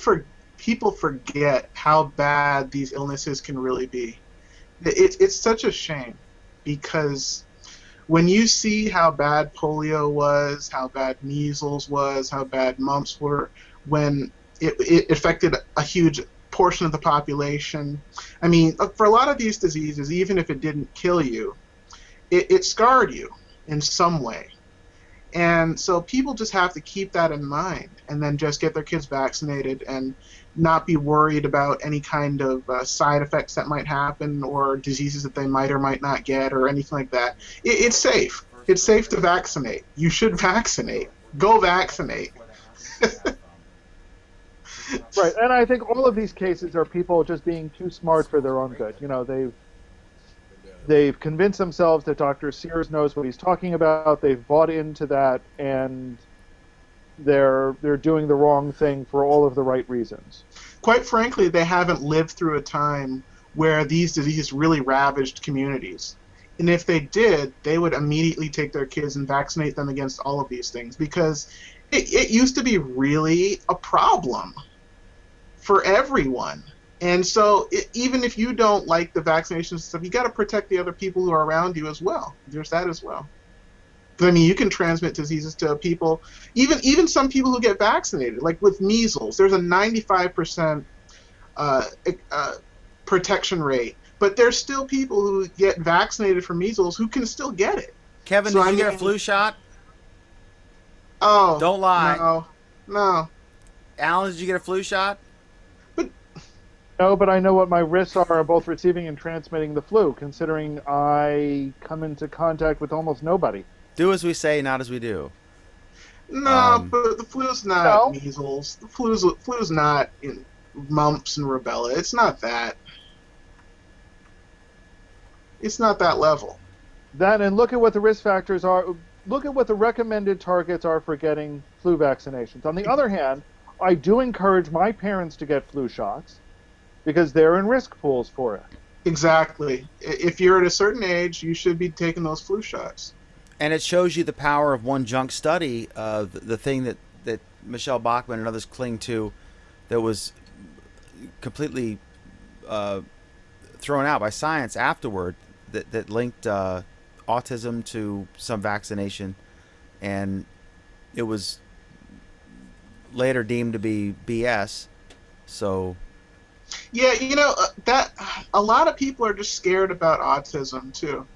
forget how bad these illnesses can really be. It's such a shame, because when you see how bad polio was, how bad measles was, how bad mumps were, when it affected a huge portion of the population. I mean, for a lot of these diseases, even if it didn't kill you, it scarred you in some way. And so people just have to keep that in mind, and then just get their kids vaccinated and not be worried about any kind of side effects that might happen, or diseases that they might or might not get, or anything like that. It's safe. It's safe to vaccinate. You should vaccinate. Go vaccinate. Right, and I think all of these cases are people just being too smart for their own good. You know, they've convinced themselves that Dr. Sears knows what he's talking about. They've bought into that, and they're doing the wrong thing for all of the right reasons. Quite frankly, they haven't lived through a time where these diseases really ravaged communities. And if they did, they would immediately take their kids and vaccinate them against all of these things, because it used to be really a problem for everyone. And so even if you don't like the vaccination stuff, you got to protect the other people who are around you as well. There's that as well. But I mean, you can transmit diseases to people, even some people who get vaccinated, like with measles. There's a 95% protection rate, but there's still people who get vaccinated for measles who can still get it. Kevin, So did I you get a mean- flu shot? Oh, Don't lie. No. Alan, did you get a flu shot? No, but I know what my risks are both receiving and transmitting the flu, considering I come into contact with almost nobody. Do as we say, not as we do. No, but the flu's not No. measles. The flu's not mumps and rubella. It's not that. It's not that level. That, and look at what the risk factors are. Look at what the recommended targets are for getting flu vaccinations. On the other hand, I do encourage my parents to get flu shots because they're in risk pools for it. Exactly. If you're at a certain age, you should be taking those flu shots. And it shows you the power of one junk study, the thing that Michelle Bachmann and others cling to, that was completely thrown out by science afterward, that linked autism to some vaccination, and it was later deemed to be BS. So Yeah, that a lot of people are just scared about autism too,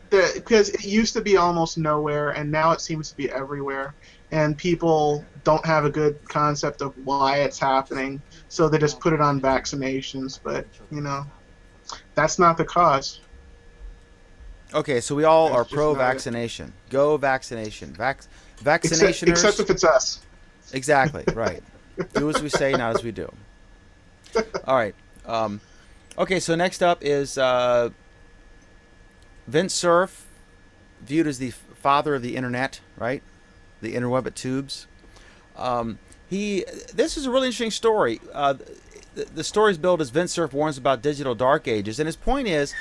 because it used to be almost nowhere, and now it seems to be everywhere, and people don't have a good concept of why it's happening, so they just put it on vaccinations. But that's not the cause. okay, so we all That's are just pro-vaccination. Go vaccination. Vaccinationers. Except if it's us. Exactly, right. Do as we say, not as we do. All right. Okay, so next up is Vint Cerf, viewed as the father of the internet, right? The interweb at tubes. This is a really interesting story. The story is billed as Vint Cerf warns about digital dark ages, and his point is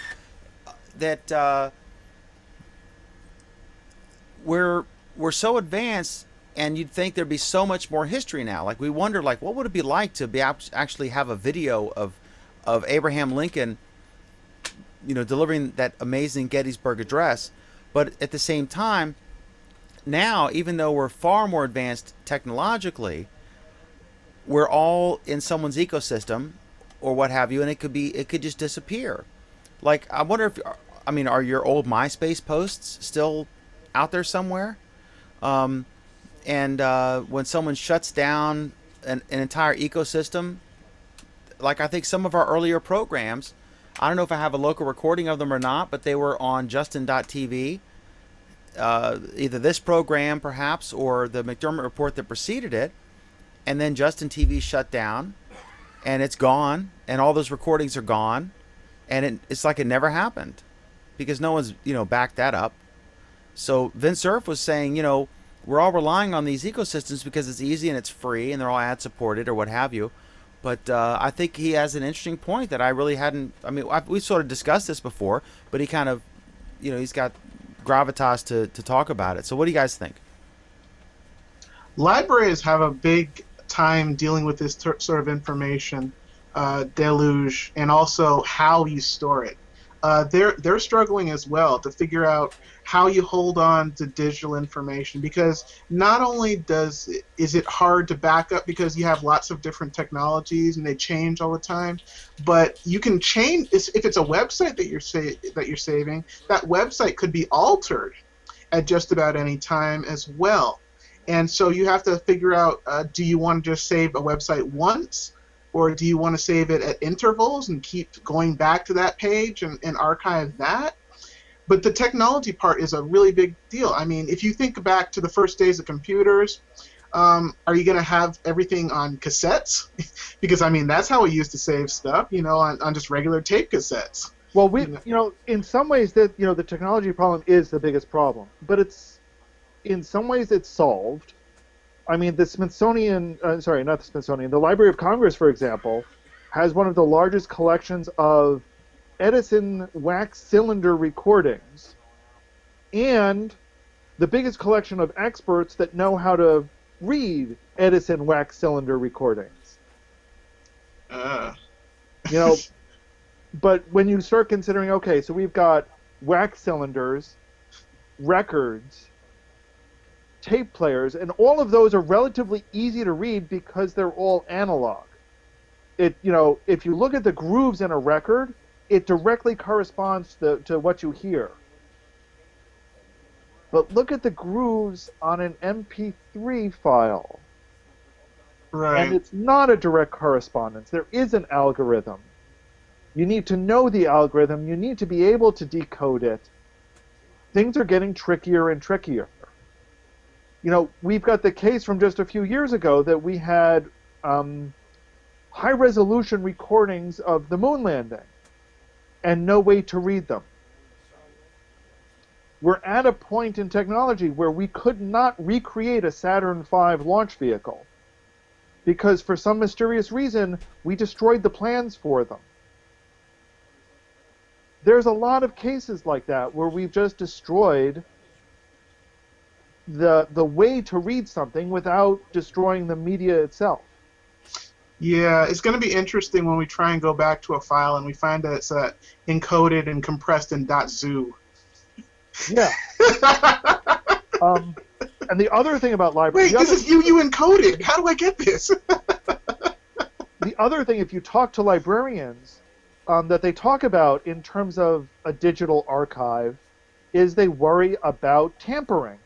that we're so advanced, and you'd think there'd be so much more history now. Like we wonder, like what would it be like to be actually have a video of Abraham Lincoln, delivering that amazing Gettysburg Address. But at the same time, now, even though we're far more advanced technologically, we're all in someone's ecosystem or what have you, and it could just disappear. Like, I wonder are your old MySpace posts still out there somewhere? And when someone shuts down an entire ecosystem, like I think some of our earlier programs, I don't know if I have a local recording of them or not, but they were on Justin.tv. Either this program perhaps or the McDermott Report that preceded it, and then Justin TV shut down, and it's gone, and all those recordings are gone, and it's like it never happened because no one's backed that up. So Vint Cerf was saying, we're all relying on these ecosystems because it's easy and it's free and they're all ad supported or what have you. But I think he has an interesting point that I really hadn't. We've sort of discussed this before, but he kind of, he's got gravitas to talk about it. So what do you guys think? Libraries have a big time dealing with this sort of information deluge, and also how you store it. They're struggling as well to figure out how you hold on to digital information, because not only is it hard to back up because you have lots of different technologies and they change all the time, but you can change if it's a website that you're saving. That website could be altered at just about any time as well, and so you have to figure out: do you want to just save a website once? Or do you want to save it at intervals and keep going back to that page and archive that? But the technology part is a really big deal. I mean, if you think back to the first days of computers, are you going to have everything on cassettes? Because, that's how we used to save stuff, on just regular tape cassettes. Well, in some ways, the technology problem is the biggest problem. But in some ways, it's solved. The Smithsonian, not the Smithsonian, the Library of Congress, for example, has one of the largest collections of Edison wax cylinder recordings and the biggest collection of experts that know how to read Edison wax cylinder recordings. But when you start considering, okay, so we've got wax cylinders, records, tape players, and all of those are relatively easy to read because they're all analog. If you look at the grooves in a record, it directly corresponds to what you hear. But look at the grooves on an MP3 file. Right. And it's not a direct correspondence. There is an algorithm. You need to know the algorithm. You need to be able to decode it. Things are getting trickier and trickier. We've got the case from just a few years ago that we had high-resolution recordings of the moon landing and no way to read them. We're at a point in technology where we could not recreate a Saturn V launch vehicle because for some mysterious reason we destroyed the plans for them. There's a lot of cases like that where we've just destroyed the way to read something without destroying the media itself. Yeah, it's going to be interesting when we try and go back to a file and we find that it's encoded and compressed in .zoo. Yeah. And the other thing about libraries... Wait, this is you encoded. How do I get this? The other thing, if you talk to librarians, that they talk about in terms of a digital archive is they worry about tampering.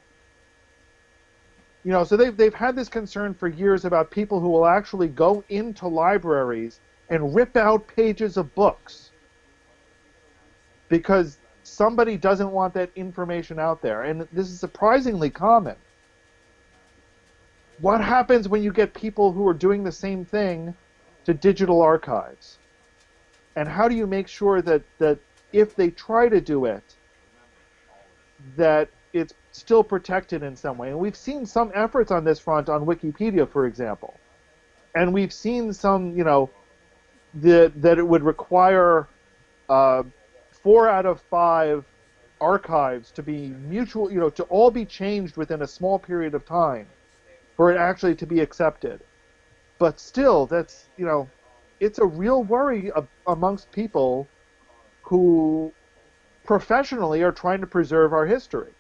So they've had this concern for years about people who will actually go into libraries and rip out pages of books because somebody doesn't want that information out there. And this is surprisingly common. What happens when you get people who are doing the same thing to digital archives? And how do you make sure that if they try to do it, that it's still protected in some way. And we've seen some efforts on this front on Wikipedia, for example. And we've seen some, that it would require 4 out of 5 archives to be mutual, to all be changed within a small period of time for it actually to be accepted. But still, that's, it's a real worry amongst people who professionally are trying to preserve our history.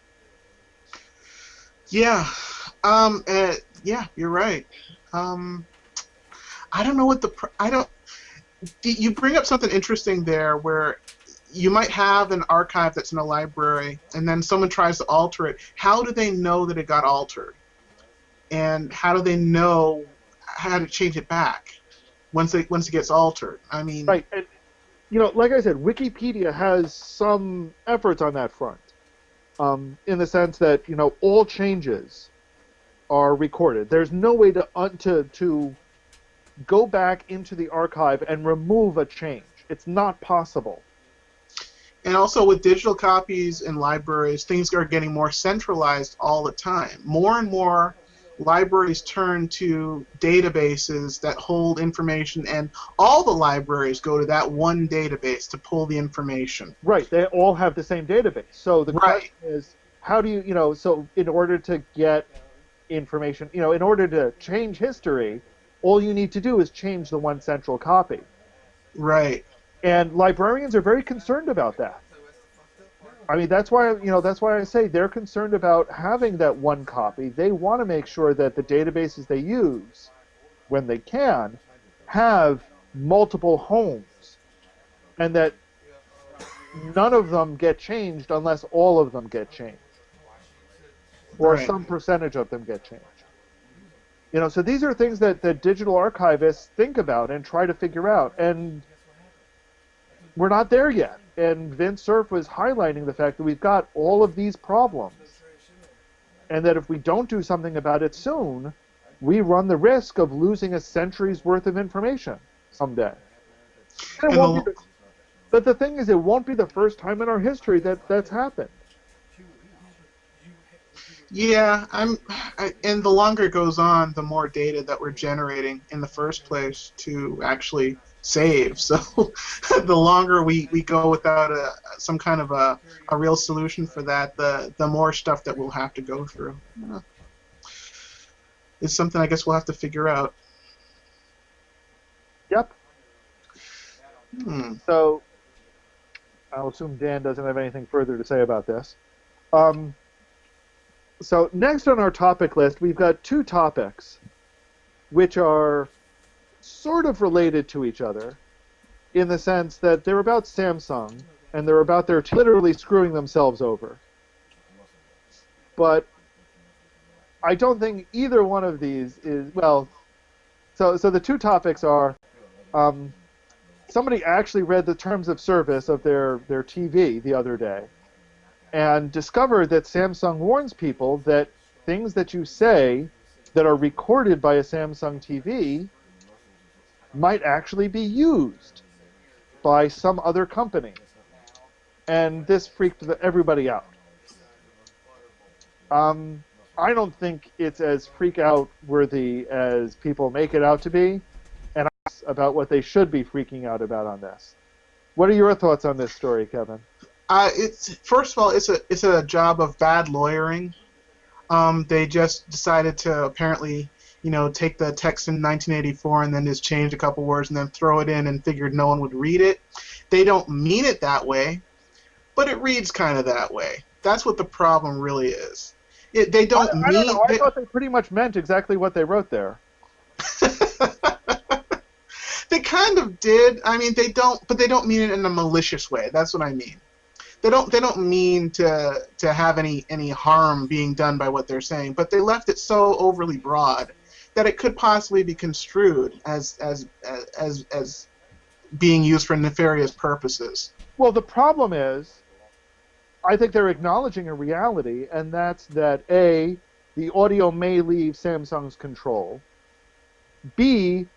Yeah. Yeah, you're right. I don't know what you bring up something interesting there where you might have an archive that's in a library and then someone tries to alter it. How do they know that it got altered? And how do they know how to change it back once it gets altered? I mean, right. And like I said, Wikipedia has some efforts on that front, in the sense that all changes are recorded. There's no way to go back into the archive and remove a change. It's not possible. And also with digital copies in libraries, things are getting more centralized all the time. More and more libraries turn to databases that hold information, and all the libraries go to that one database to pull the information. Right. They all have the same database. So the question is, how do you, so in order to get information, in order to change history, all you need to do is change the one central copy. Right. And librarians are very concerned about that. I mean, that's why I say they're concerned about having that one copy. They want to make sure that the databases they use, when they can, have multiple homes, and that none of them get changed unless all of them get changed, or Right. some percentage of them get changed. So these are things that digital archivists think about and try to figure out, and we're not there yet. And Vint Cerf was highlighting the fact that we've got all of these problems, and that if we don't do something about it soon, we run the risk of losing a century's worth of information someday. But the thing is, it won't be the first time in our history that's happened. Yeah, and the longer it goes on, the more data that we're generating in the first place to actually save. So the longer we go without some kind of a real solution for that, the more stuff that we'll have to go through. Yeah. It's something I guess we'll have to figure out. Yep. Hmm. So I'll assume Dan doesn't have anything further to say about this. So next on our topic list, we've got 2 topics which are sort of related to each other in the sense that they're about Samsung and they're about their literally screwing themselves over. But I don't think either one of these is, well, so the 2 topics are, somebody actually read the terms of service of their TV the other day and discovered that Samsung warns people that things that you say that are recorded by a Samsung TV might actually be used by some other company. And this freaked everybody out. I don't think it's as freak-out worthy as people make it out to be, and about what they should be freaking out about on this. What are your thoughts on this story, Kevin? First of all, it's a job of bad lawyering. They just decided to apparently, take the text in 1984 and then just change a couple words and then throw it in and figured no one would read it. They don't mean it that way, but it reads kind of that way. That's what the problem really is. They don't mean. I don't know. I thought they pretty much meant exactly what they wrote there. They kind of did. I mean, they don't mean it in a malicious way. That's what I mean. They don't mean to have any harm being done by what they're saying, but they left it so overly broad that it could possibly be construed as being used for nefarious purposes. Well, the problem is, I think they're acknowledging a reality, and that's that A, the audio may leave Samsung's control. B,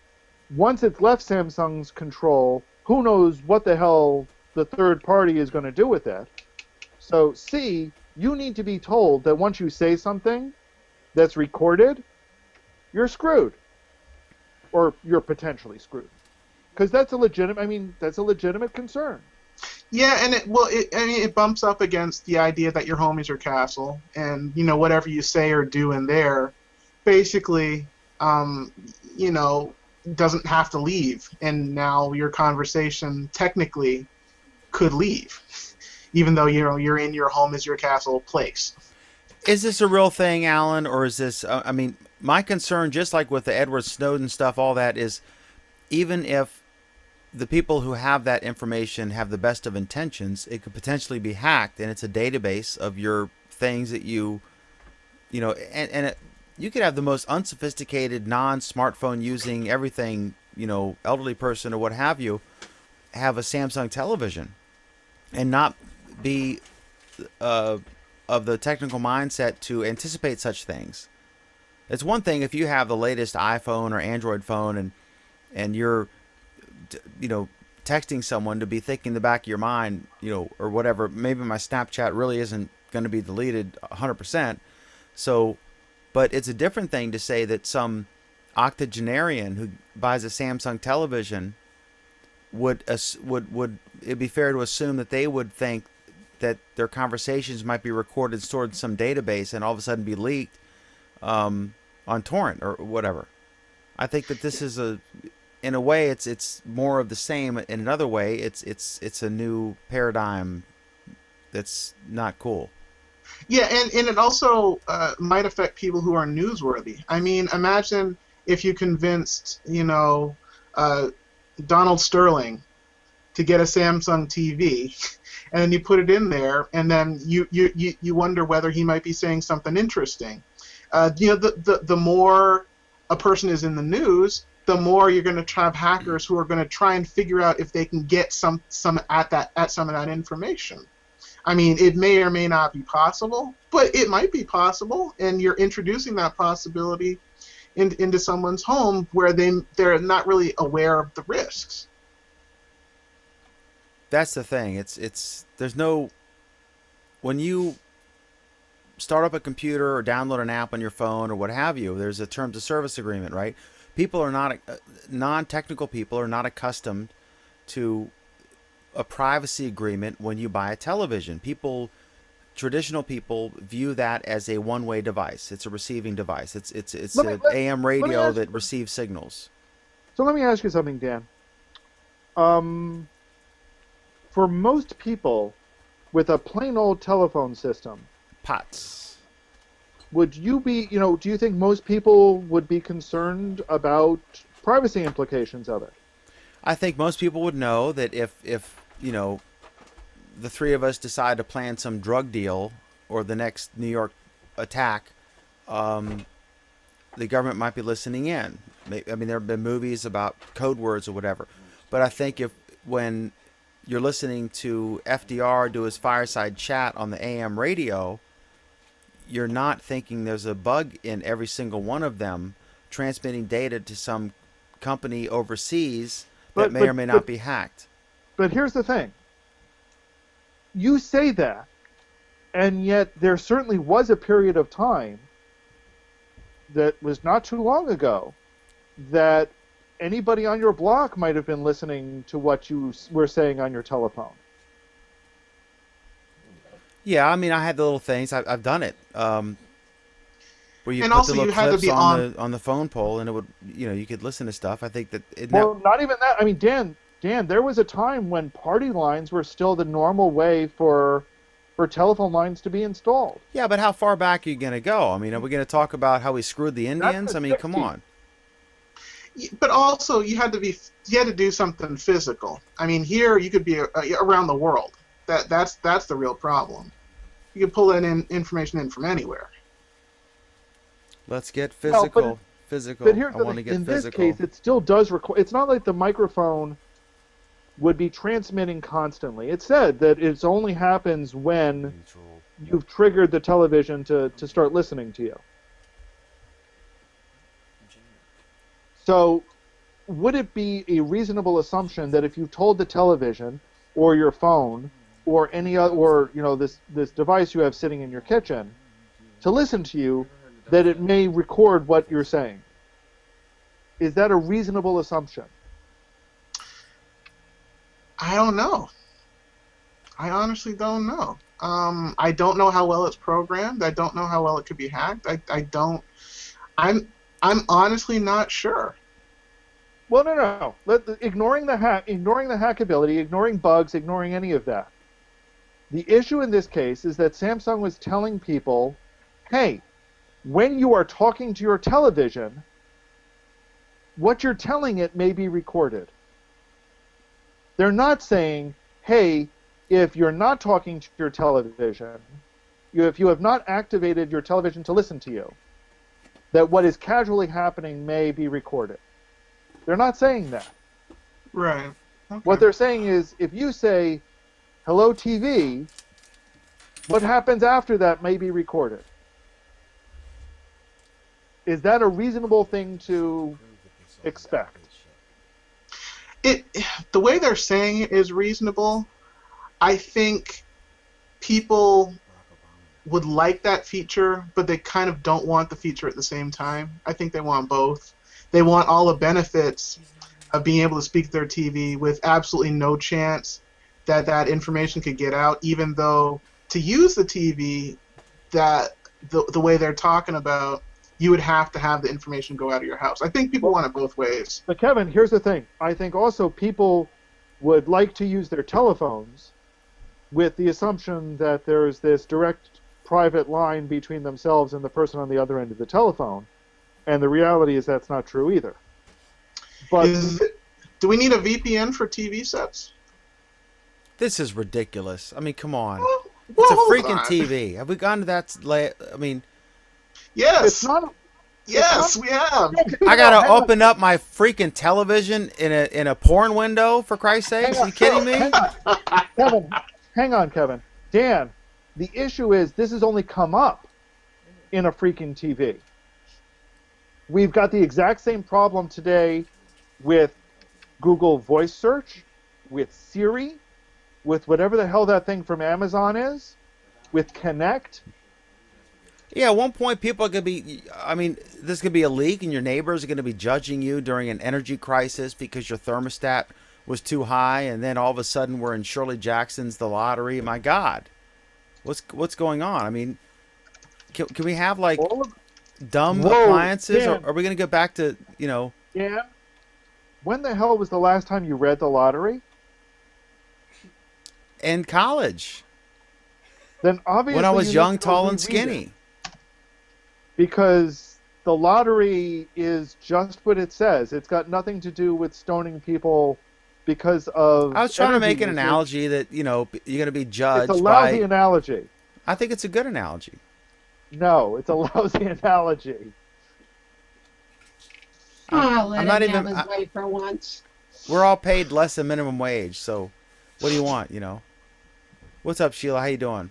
once it's left Samsung's control, who knows what the hell the third party is going to do with it. So C, you need to be told that once you say something that's recorded, you're screwed, or you're potentially screwed, because that's a legitimate. I mean, that's a legitimate concern. Yeah, and it bumps up against the idea that your home is your castle, and whatever you say or do in there, basically, you know, doesn't have to leave, and now your conversation technically could leave, even though you're in your home is your castle place. Is this a real thing, Alan, or is this? I mean, my concern, just like with the Edward Snowden stuff, all that is, even if the people who have that information have the best of intentions, it could potentially be hacked, and it's a database of your things that you could have the most unsophisticated, non-smartphone using everything, elderly person or what have you, have a Samsung television, and not be of the technical mindset to anticipate such things. It's one thing if you have the latest iPhone or Android phone and you're texting someone to be thinking in the back of your mind, or whatever. Maybe my Snapchat really isn't going to be deleted 100%. So, but it's a different thing to say that some octogenarian who buys a Samsung television would it be fair to assume that they would think that their conversations might be recorded, stored in some database, and all of a sudden be leaked on torrent or whatever. I think that this is in a way, it's more of the same. In another way, it's a new paradigm that's not cool. Yeah, and it also might affect people who are newsworthy. I mean, imagine if you convinced, Donald Sterling to get a Samsung TV, and then you put it in there, and then you wonder whether he might be saying something interesting. The more a person is in the news, the more you're going to have hackers who are going to try and figure out if they can get some at some of that information. I mean, it may or may not be possible, but it might be possible, and you're introducing that possibility into someone's home where they're not really aware of the risks. That's the thing. There's no, when you start up a computer or download an app on your phone or what have you, there's a terms of service agreement, right? People are not, non-technical people are not accustomed to a privacy agreement when you buy a television. Traditional people view that as a one-way device. It's a receiving device. It's an AM radio that receives signals. So let me ask you something, Dan. For most people with a plain old telephone system, POTS. would you be, do you think most people would be concerned about privacy implications of it? I think most people would know that if the three of us decide to plan some drug deal or the next New York attack, the government might be listening in. I mean, there have been movies about code words or whatever. But I think when you're listening to FDR do his fireside chat on the AM radio, you're not thinking there's a bug in every single one of them transmitting data to some company overseas that may or may not be hacked. But here's the thing. You say that, and yet there certainly was a period of time that was not too long ago that anybody on your block might have been listening to what you were saying on your telephone. Yeah, I mean, I had the little things. I've done it. Where you And put also the little you had to clips be on the phone pole, and it would, you could listen to stuff. I think that not even that. I mean, Dan, there was a time when party lines were still the normal way for telephone lines to be installed. Yeah, but how far back are you going to go? I mean, are we going to talk about how we screwed the Indians? I mean, come on. But also, you had to do something physical. I mean, here you could be around the world. That's the real problem. You can pull that information in from anywhere. Let's get physical. Well, physical. But here's I the want to thing. get In physical. this case, it still does require. It's not like the microphone would be transmitting constantly. It said that it only happens when you've triggered the television to start listening to you. So, would it be a reasonable assumption that if you told the television or your phone or any other, or this device you have sitting in your kitchen to listen to you, that it may record what you're saying. Is that a reasonable assumption? I don't know. I honestly don't know. I don't know how well it's programmed. I don't know how well it could be hacked. I don't. I'm honestly not sure. Well, no. Ignoring the hackability, ignoring bugs, ignoring any of that. The issue in this case is that Samsung was telling people, hey, when you are talking to your television, what you're telling it may be recorded. They're not saying, hey, if you're not talking to your television, if you have not activated your television to listen to you, that what is casually happening may be recorded. They're not saying that. Right. Okay. What they're saying is, if you say, hello TV, what happens after that may be recorded. Is that a reasonable thing to expect? The way they're saying it is reasonable. I think people would like that feature, but they kind of don't want the feature at the same time. I think they want both. They want all the benefits of being able to speak to their TV with absolutely no chance that that information could get out, even though to use the TV, that the way they're talking about, you would have to have the information go out of your house. I think people want it both ways. But Kevin, here's the thing. I think also people would like to use their telephones with the assumption that there's this direct private line between themselves and the person on the other end of the telephone. And the reality is that's not true either. But do we need a VPN for TV sets? This is ridiculous. I mean, come on. Well, It's a hold freaking on. TV. Have we gone to that? I mean, Yes. it's not. Yes, we have. I gotta open up my freaking television in a porn window, for Christ's sakes. Are you kidding me? Hang on, Kevin. Dan, the issue is this has only come up in a freaking TV. We've got the exact same problem today with Google Voice Search, with Siri, with whatever the hell that thing from Amazon is, with Connect. Yeah, at one point people are going to be, I mean, there's going to be a leak and your neighbors are going to be judging you during an energy crisis because your thermostat was too high, and then all of a sudden we're in Shirley Jackson's The Lottery. My God. What's going on? I mean, can we have like dumb appliances, or are we going to go back to, Yeah. When the hell was the last time you read The Lottery? in college Then obviously when I was you young, need to go tall, and reread skinny? it. Because The Lottery is just what it says. It's got nothing to do with stoning people because of. I was trying to energy make an usage. analogy that, you're going to be judged It's a lousy by. analogy. I think it's a good analogy. No, it's a lousy analogy. I'll let I'm not him even- have his way for once. We're all paid less than minimum wage, so what do you want, What's up, Sheila? How you doing?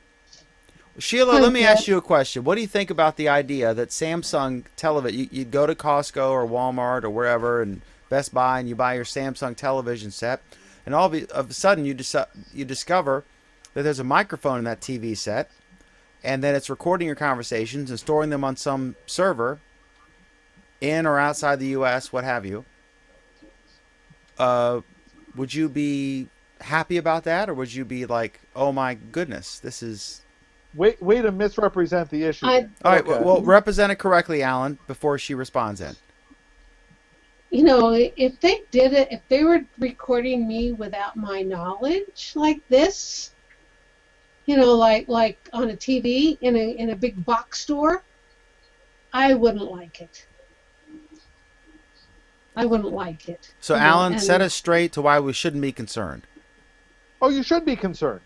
Sheila, let me ask you a question. What do you think about the idea that Samsung television, you'd go to Costco or Walmart or wherever and Best Buy and you buy your Samsung television set, and all of a sudden you discover that there's a microphone in that TV set, and then it's recording your conversations and storing them on some server in or outside the U.S., what have you. Would you be happy about that, or would you be like, oh my goodness, this is... Way to misrepresent the issue. I- All right, Okay. well, represent it correctly, Alan, before she responds in. If they did it, if they were recording me without my knowledge like this, like on a TV in a big box store, I wouldn't like it. I wouldn't like it. So, You know, Alan, and- set us straight to why we shouldn't be concerned. Oh, you should be concerned.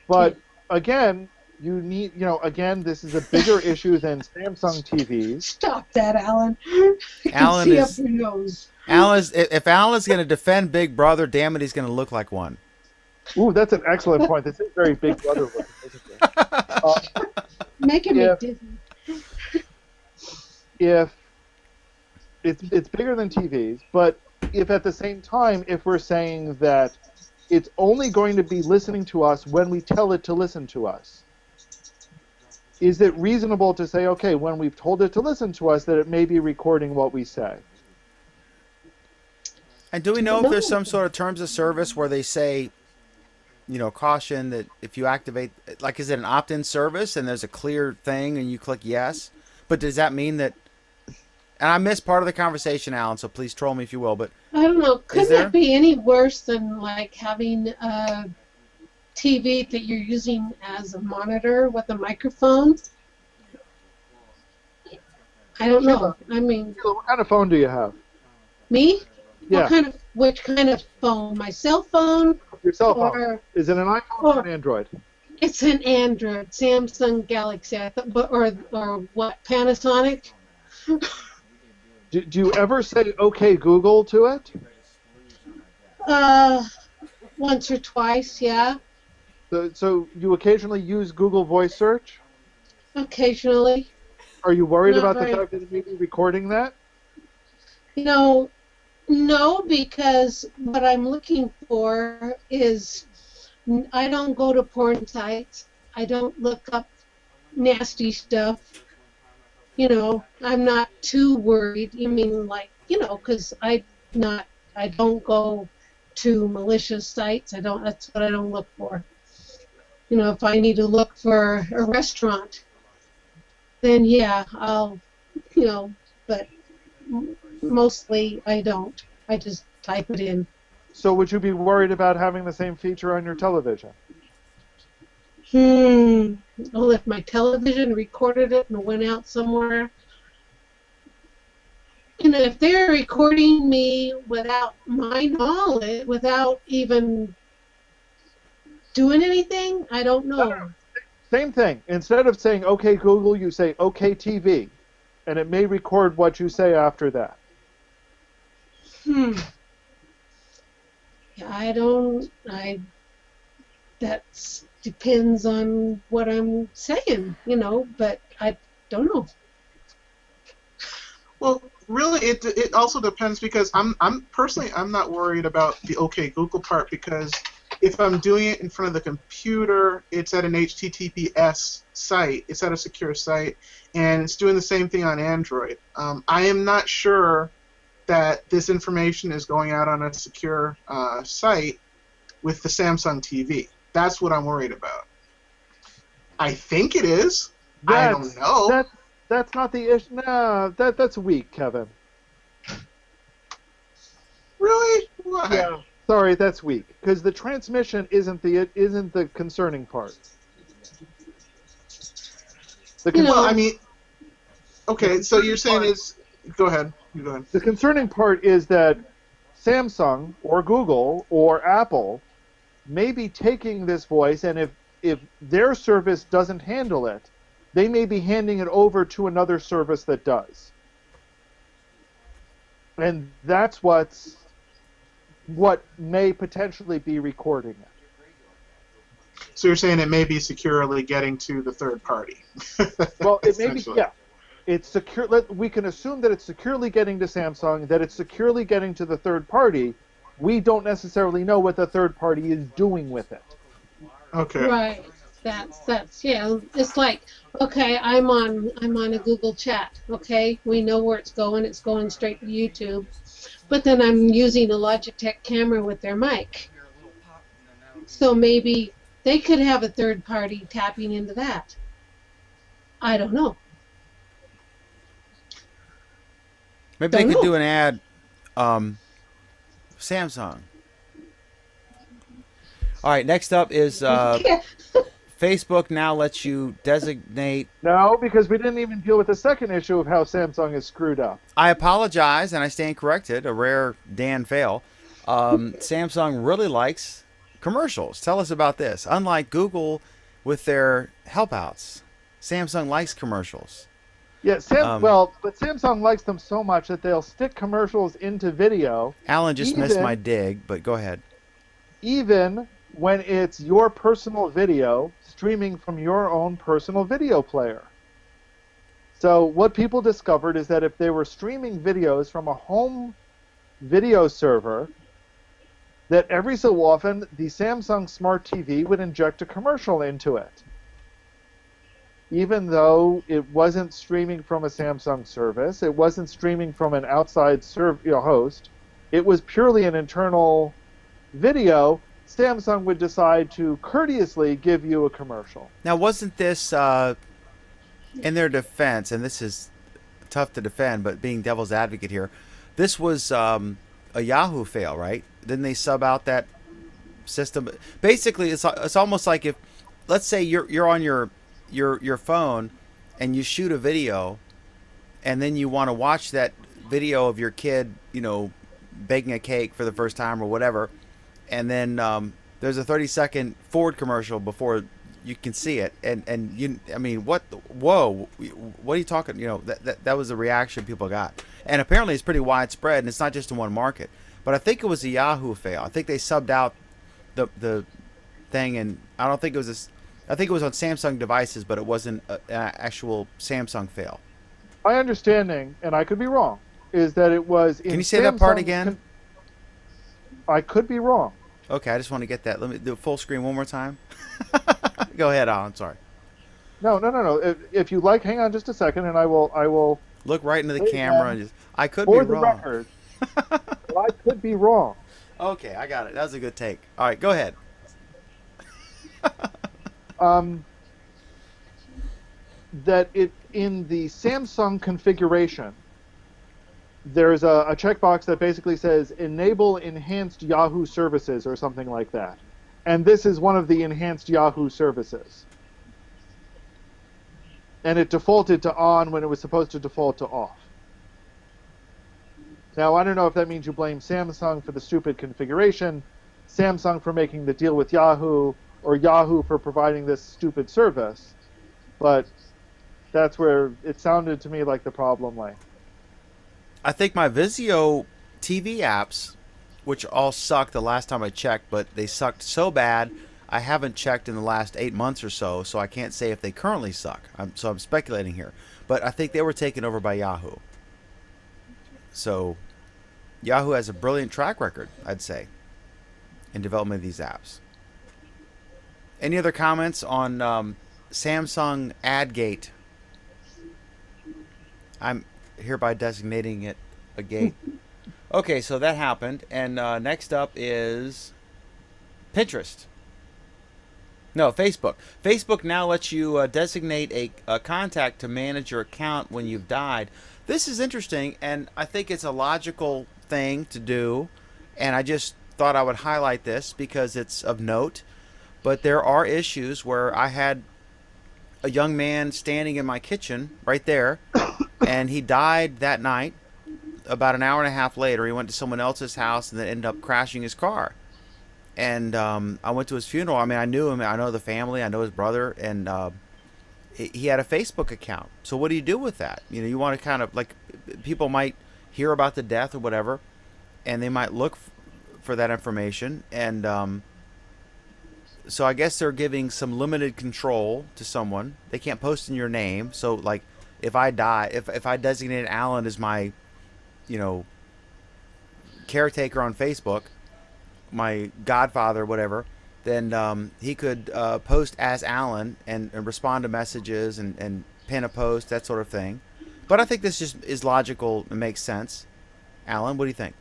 But again, you need, again, this is a bigger issue than Samsung TVs. Stop that, Alan. I can Alan see is- up your nose. If Alan is going to defend Big Brother, damn it, he's going to look like one. Ooh, that's an excellent point. This is very Big Brother looking, isn't it? Making Yeah. me dizzy. If it's bigger than TVs, but if at the same time, if we're saying that it's only going to be listening to us when we tell it to listen to us. Is it reasonable to say, okay, when we've told it to listen to us, that it may be recording what we say? And do we know if there's some sort of terms of service where they say, caution that if you activate, like, is it an opt-in service and there's a clear thing and you click yes? But does that mean that, and I missed part of the conversation, Alan, so please troll me if you will, but I don't know. Couldn't there? that be any worse than like having a TV that you're using as a monitor with a microphone? I don't know. I mean, Sheila, what kind of phone do you have? me? Yeah, Which kind of phone? My cell phone? your cell phone. Or Is it an iPhone or an Android? it's an Android, Samsung Galaxy, or what? Panasonic? Do you ever say "Okay, Google" to it? Once or twice, yeah. So you occasionally use Google Voice Search? Occasionally. Are you worried Not about the very- fact that it may be recording that? No, because what I'm looking for is I don't go to porn sites. I don't look up nasty stuff. I'm not too worried. You mean like, because I don't go to malicious sites. That's what I don't look for. If I need to look for a restaurant, then yeah, I'll, but mostly I don't. I just type it in. So would you be worried about having the same feature on your television? Well, if my television recorded it and went out somewhere, if they're recording me without my knowledge, without even doing anything, I don't know. Same thing. Instead of saying "Okay, Google," you say "Okay, TV," and it may record what you say after that. That depends on what I'm saying, but I don't know. Well, really, it also depends because I'm personally I'm not worried about the OK Google part because if I'm doing it in front of the computer, it's at an HTTPS site, it's at a secure site, and it's doing the same thing on Android. I am not sure that this information is going out on a secure site with the Samsung TV. That's what I'm worried about. I think it is. I don't know. That's not the issue. No, that's weak, Kevin. Really? Why? Yeah. Sorry, that's weak because the transmission isn't the concerning part. Well, I mean, okay. So you're saying is go ahead. You go ahead. The concerning part is that Samsung or Google or Apple may be taking this voice, and if their service doesn't handle it, they may be handing it over to another service that does. And that's what may potentially be recording it. So you're saying it may be securely getting to the third party. Well, it may be, Essentially. yeah. It's secure. We can assume that it's securely getting to Samsung, that it's securely getting to the third party. We don't necessarily know what the third party is doing with it. Okay. Right. That's yeah. It's like, okay, I'm on a Google chat. Okay, we know where it's going. It's going straight to YouTube. But then I'm using a Logitech camera with their mic. So maybe they could have a third party tapping into that. I don't know. maybe they could do an ad. Samsung. All right, next up is Yeah. Facebook now lets you designate. No, because we didn't even deal with the second issue of how Samsung is screwed up. I apologize, and I stand corrected. A rare Dan fail. Samsung really likes commercials. Tell us about this. Unlike Google with their helpouts, Samsung likes commercials. Yeah, but Samsung likes them so much that they'll stick commercials into video, Alan just missed my dig, but go ahead. even when it's your personal video streaming from your own personal video player. So what people discovered is that if they were streaming videos from a home video server, that every so often the Samsung Smart TV would inject a commercial into it. Even though it wasn't streaming from a Samsung service, it wasn't streaming from an outside host, it was purely an internal video, Samsung would decide to courteously give you a commercial. Now, wasn't this, in their defense, and this is tough to defend, but being devil's advocate here, this was a Yahoo fail, right? Didn't they sub out that system? Basically, it's almost like if, let's say you're on your phone and you shoot a video, and then you want to watch that video of your kid, baking a cake for the first time or whatever, and then there's a 30-second Ford commercial before you can see it, and whoa, what are you talking? That was the reaction people got, and apparently it's pretty widespread, and it's not just in one market. But I think it was a Yahoo fail. I think they subbed out the thing, and I don't think it was I think it was on Samsung devices, but it wasn't an actual Samsung fail. My understanding, and I could be wrong, is that it was in Can you say that part again? I could be wrong. Okay, I just want to get that. Let me do full screen one more time. Go ahead, Alan. Sorry. No. If you like, hang on just a second, and I will Look right into the camera. And I could be for the wrong. record. I could be wrong. Okay, I got it. That was a good take. All right, go ahead. That it in the Samsung configuration, there's a checkbox that basically says enable enhanced Yahoo services or something like that. And this is one of the enhanced Yahoo services. And it defaulted to on when it was supposed to default to off. Now, I don't know if that means you blame Samsung for the stupid configuration, Samsung for making the deal with Yahoo, or Yahoo for providing this stupid service, but that's where it sounded to me like the problem lay. I think my Vizio TV apps, which all sucked the last time I checked, but they sucked so bad, I haven't checked in the last 8 months or so I can't say if they currently suck. So I'm speculating here. But I think they were taken over by Yahoo. So Yahoo has a brilliant track record, I'd say, in development of these apps. Any other comments on Samsung AdGate? I'm hereby designating it a gate. Okay, so that happened. And next up is Pinterest. No, Facebook. Facebook now lets you designate a contact to manage your account when you've died. This is interesting, and I think it's a logical thing to do. And I just thought I would highlight this because it's of note. But there are issues where I had a young man standing in my kitchen right there, and he died that night. About an hour and a half later, he went to someone else's house and then ended up crashing his car. And I went to his funeral. I mean, I knew him. I know the family. I know his brother. And he had a Facebook account. So what do you do with that? You want to kind of, like, people might hear about the death or whatever, and they might look for that information. And so I guess they're giving some limited control to someone. They can't post in your name. So, like, if I die, if I designated Alan as my, caretaker on Facebook, my godfather, whatever, then he could post as Alan and respond to messages and pin a post, that sort of thing. But I think this just is logical and makes sense. Alan, what do you think?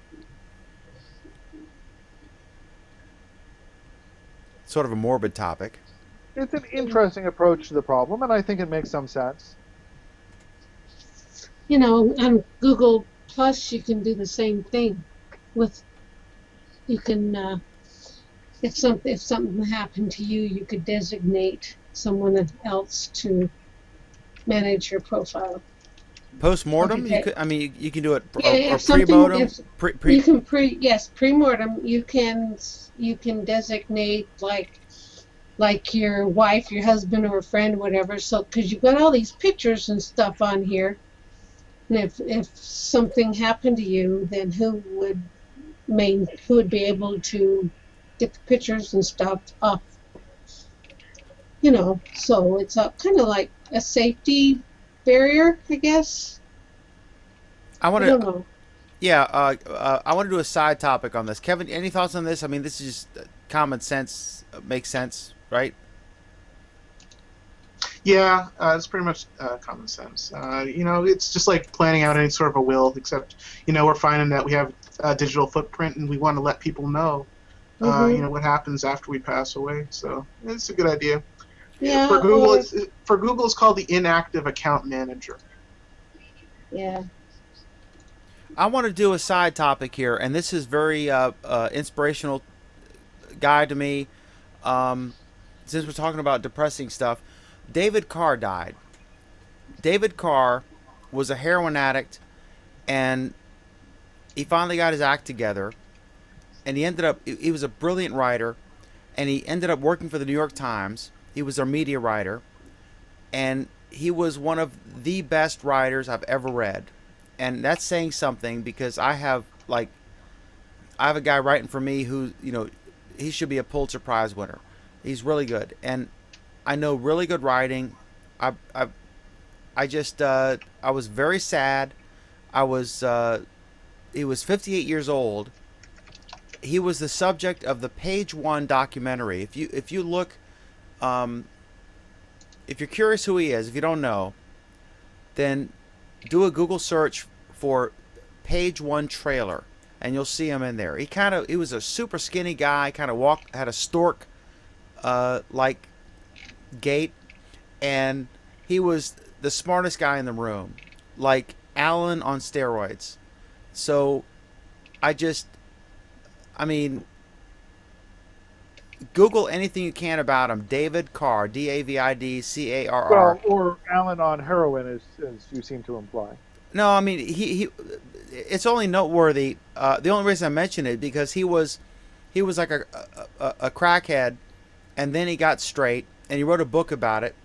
Sort of a morbid topic. It's an interesting approach to the problem, and I think it makes some sense. On Google Plus, you can do the same thing. You can, if something happened to you, you could designate someone else to manage your profile. Post-mortem? Okay. You can do it Yeah, or pre-mortem? You can pre-mortem. You can designate like your wife, your husband, or a friend, whatever. So, because you've got all these pictures and stuff on here, and if something happened to you, then who would be able to get the pictures and stuff off? So it's kind of like a safety barrier, I guess. I don't know. Yeah, I want to do a side topic on this. Kevin, any thoughts on this? I mean, this is just common sense, makes sense, right? Yeah, it's pretty much common sense. It's just like planning out any sort of a will, except, we're finding that we have a digital footprint and we want to let people know, what happens after we pass away. So it's a good idea. Yeah. For Google, it's called the inactive account manager. Yeah. I want to do a side topic here, and this is very inspirational guy to me. Since we're talking about depressing stuff, David Carr died. David Carr was a heroin addict, and he finally got his act together. And he was a brilliant writer, and he ended up working for the New York Times. He was their media writer, and he was one of the best writers I've ever read. And that's saying something, because I have a guy writing for me who, he should be a Pulitzer Prize winner. He's really good, and I know really good writing. I was very sad. He was 58 years old. He was the subject of the Page One documentary. If you look, if you're curious who he is, if you don't know, then do a Google search for Page One trailer, and you'll see him in there. He was a super skinny guy, had a stork like gait, and he was the smartest guy in the room, like Alan on steroids. So Google anything you can about him. David Carr, DavidCarr. Well, or Alan on heroin, as you seem to imply. No, I mean he it's only noteworthy. The only reason I mention it because he was like a crackhead, and then he got straight, and he wrote a book about it,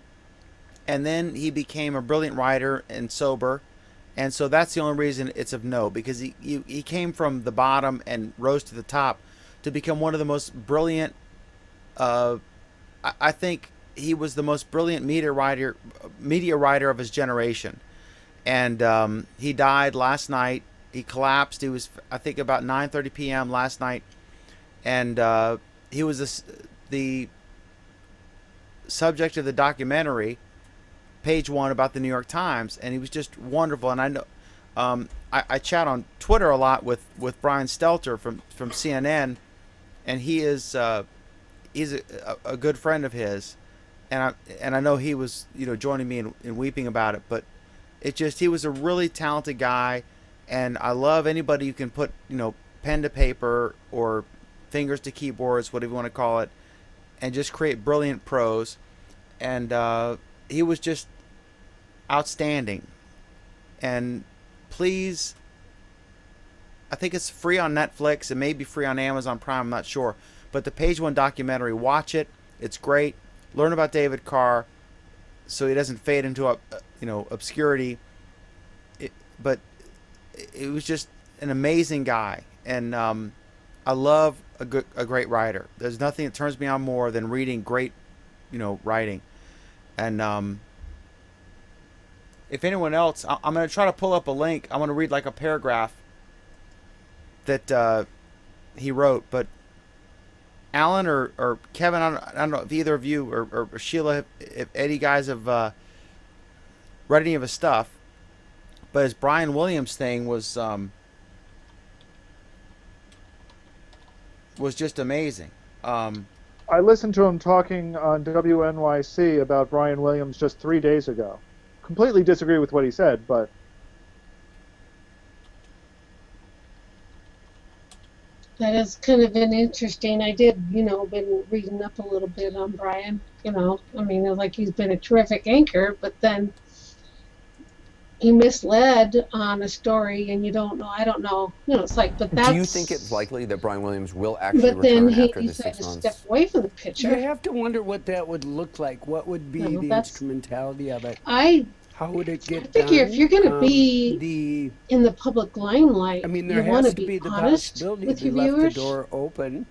and then he became a brilliant writer and sober, and so that's the only reason it's of note, because he came from the bottom and rose to the top to become one of the most brilliant. I think he was the most brilliant media writer of his generation. And he died last night. He collapsed. He was, I think, about 9:30 p.m. last night, and he was the subject of the documentary, Page One, about the New York Times, and he was just wonderful. And I know I chat on Twitter a lot with Brian Stelter from CNN, and he's a good friend of his, and I know he was joining me in weeping about it, but. He was a really talented guy, and I love anybody who can put, pen to paper or fingers to keyboards, whatever you want to call it, and just create brilliant prose. And he was just outstanding. And please, I think it's free on Netflix. It may be free on Amazon Prime, I'm not sure. But the Page One documentary, watch it. It's great. Learn about David Carr so he doesn't fade into obscurity. But it was just an amazing guy, and I love a great writer. There's nothing that turns me on more than reading great, writing. And if anyone else, I'm going to try to pull up a link. I'm going to read like a paragraph that he wrote. But Alan or Kevin, I don't know if either of you or Sheila, if any guys have read any of his stuff, but his Brian Williams thing was just amazing. I listened to him talking on WNYC about Brian Williams just 3 days ago. Completely disagree with what he said, but That is kind of an interesting. I did, been reading up a little bit on Brian. Like he's been a terrific anchor, but then he misled on a story, and you don't know. I don't know. It's like, but that's. Do you think it's likely that Brian Williams will actually But then return after he the decided 6 to months? step away from the You picture. have to wonder what that would look like. What would be No, the that's- instrumentality of it? I How would it get figure done? if you're going to be the in the public limelight, there you want has to to be be the honest possibility with they your left viewers. the door open.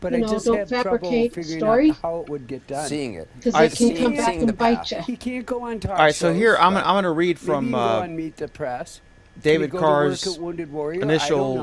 But You I know, just don't have trouble fabricate figuring story. out how it would get done. Seeing it. Because I they can come see- back seeing the and bite path. you. He can't go on talk All right, so shows, here I'm but gonna read maybe you from can go on Meet the Press. David Did he go to work Carr's at Wounded Warrior? initial, I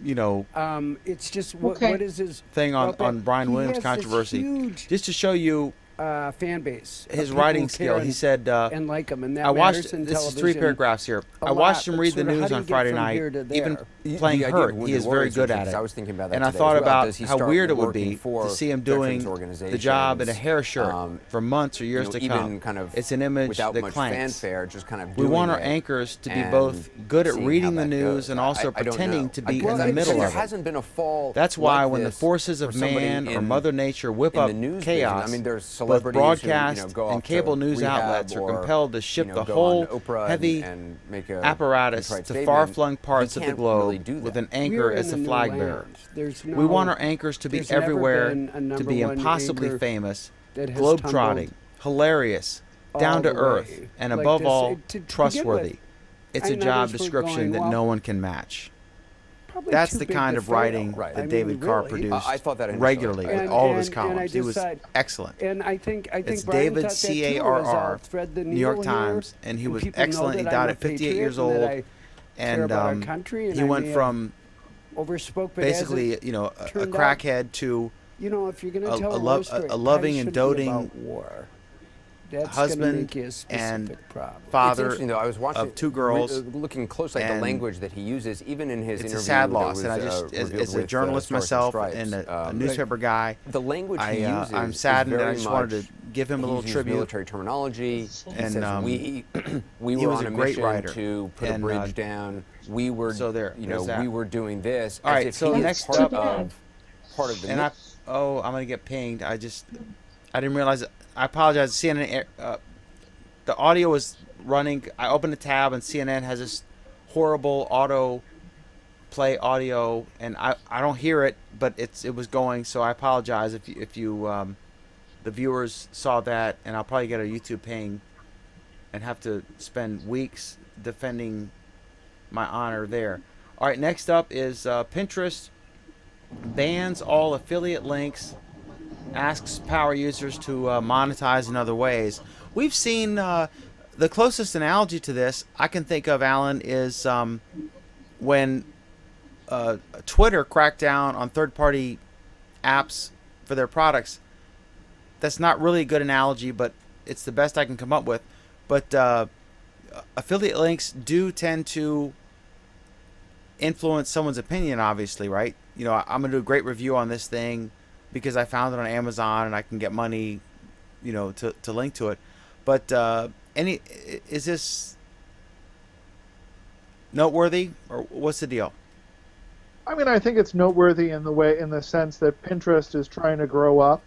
don't know. It's just what Okay. is his thing on well, Brian he Williams has this controversy. huge Just to show you fan base. of his people writing who skill, care he said, and like him, and that I watched, matters in this is television 3 paragraphs here. a I watched lot, him but read the sort of how news do you on get Friday from night, here to even there? playing The idea hurt. of He Wounded is very Warriors, good which at is- it. I was thinking about that And I today thought as well. about Does he how start weird it would working be for to see him veterans doing the job in a organizations, hair shirt for months or years you know, to even come. kind of It's an image without that much clanks. fanfare, just kind of We doing want our it anchors to be and both good at seeing reading how the that news goes. and also I don't pretending know. to be Because in the there middle there of it. hasn't been a fall. That's why like when the this forces of for somebody man or in- Mother Nature whip in up the news chaos, vision. I mean, there's both celebrities broadcast who, go and off to cable news rehab outlets are or, compelled to ship the go whole on Oprah heavy and make a apparatus contrite to statement. far-flung parts You of the can't really globe do with that. an anchor We're as in the a new flag land. bearer. There's We no- want our anchors to be there's never everywhere, been a to number be one impossibly anchor famous, that has globetrotting, tumbled hilarious, all down to the earth, way and like above this. all, To begin trustworthy. with, It's a and job others were description going, that well, no one can match. probably That's too the big kind to of fail. writing Right. that I David mean, Carr really. produced I thought that initially. regularly in And- all of his and- and I columns. He just was thought- excellent. And I think It's Brian David thought that too, Carr, is I'll thread the New York needle here, Times, and he was people know excellent. He that died I'm a at 58 patriot years and that old, I care and about our country, and he I went may have from overspoke, but basically, as it a turned out, crackhead to you know, if you're going a- to tell a a, lo- war story, a it loving probably and shouldn't be doting about war. That's husband gonna make you a and specific problem. It's father interesting, though. I was watching of 2 girls. looking closely at the and language that he uses, even in his It's interview. a sad that loss, and I was, just, revealed as a with, journalist Stars myself Stripes, and a newspaper guy, the language he uses I'm is saddened, and I very just wanted much- to give him a little he's used tribute. military terminology. He And, says we he were was on a a great mission writer. to put And, a bridge down. We were, so there- you there's know, that. we were doing this. All as right, if so he was next part up- part of the. And I'm gonna get pinged. I didn't realize it. I apologize. CNN, the audio was running. I opened a tab, and CNN has this horrible auto play audio, and I don't hear it, but it was going. So I apologize if you the viewers saw that, and I'll probably get a YouTube ping, and have to spend weeks defending my honor there. All right, next up is Pinterest bans all affiliate links, asks power users to monetize in other ways. We've seen the closest analogy to this I can think of, Alan, is when Twitter cracked down on third-party apps for their products. That's not really a good analogy, but it's the best I can come up with. But affiliate links do tend to influence someone's opinion, obviously, right? You know, I'm going to do a great review on this thing because I found it on Amazon and I can get money, you know, to link to it. But is this noteworthy, or what's the deal? I mean, I think it's noteworthy in the sense that Pinterest is trying to grow up,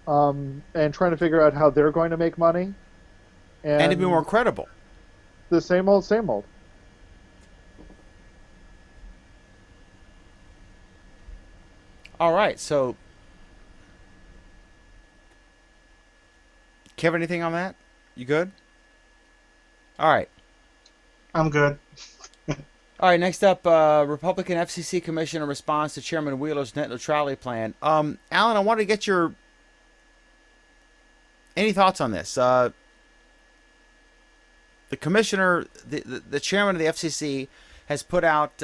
and trying to figure out how they're going to make money, And to be more credible. the same old, same old. All right, so Kevin, anything on that? You good? All right. I'm good. All right, next up, Republican FCC Commissioner responds to Chairman Wheeler's net neutrality plan. Alan, I wanted to get your any thoughts on this. The commissioner, the chairman of the FCC, has put out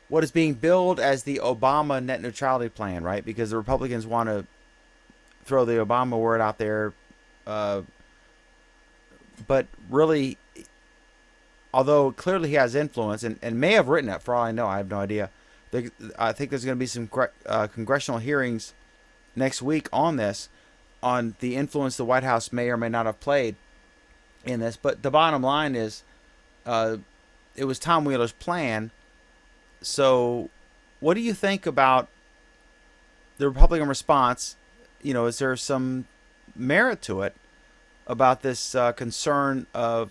what is being billed as the Obama net neutrality plan, right? Because the Republicans want to throw the Obama word out there. But really, although clearly he has influence and may have written it, for all I know, I have no idea. I think there's going to be some congressional hearings next week on this, on the influence the White House may or may not have played in this. But the bottom line is, it was Tom Wheeler's plan. So what do you think about the Republican response? You know, is there some merit to it about this concern of,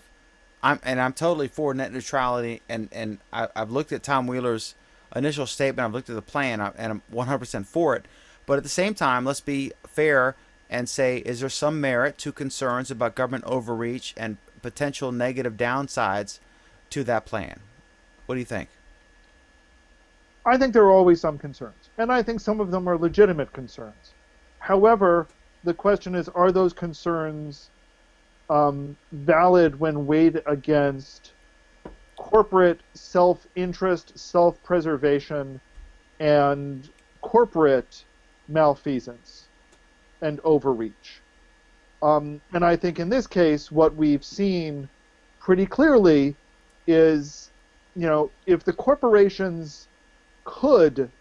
I'm totally for net neutrality, and I've looked at Tom Wheeler's initial statement, I've looked at the plan, and I'm 100% for it. But at the same time, let's be fair and say, is there some merit to concerns about government overreach and potential negative downsides to that plan? What do you think? I think there are always some concerns, and I think some of them are legitimate concerns. However, the question is, are those concerns valid when weighed against corporate self-interest, self-preservation, and corporate malfeasance and overreach. And I think in this case, what we've seen pretty clearly is, if the corporations could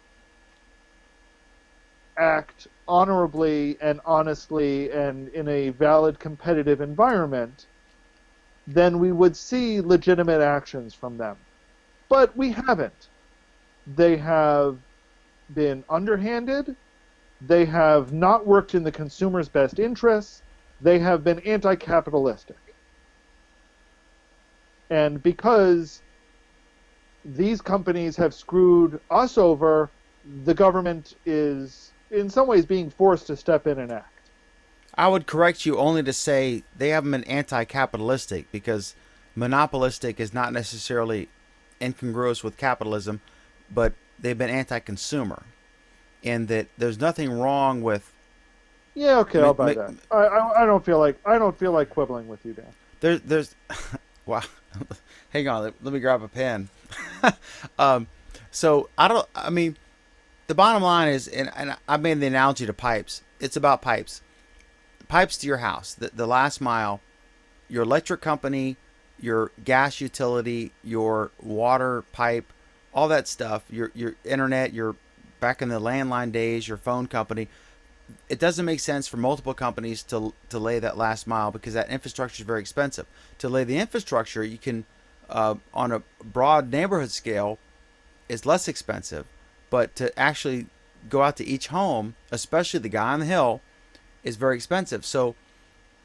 act honorably and honestly and in a valid competitive environment, then we would see legitimate actions from them. But we haven't. They have been underhanded. They have not worked in the consumer's best interests. They have been anti-capitalistic. And because these companies have screwed us over, the government is in some ways being forced to step in and act. I would correct you only to say they haven't been anti-capitalistic, because monopolistic is not necessarily incongruous with capitalism, but they've been anti-consumer, in that there's nothing wrong with Yeah, okay, I'll buy that. I don't feel like quibbling with you, Dan. there's wow. Hang on, let me grab a pen. So I mean, the bottom line is, and I made the analogy to pipes. It's about pipes. Pipes to your house, the last mile, your electric company, your gas utility, your water pipe, all that stuff, your internet, your back in the landline days, your phone company. It doesn't make sense for multiple companies to lay that last mile, because that infrastructure is very expensive. To lay the infrastructure, you can, on a broad neighborhood scale, is less expensive. But to actually go out to each home, especially the guy on the hill, is very expensive. So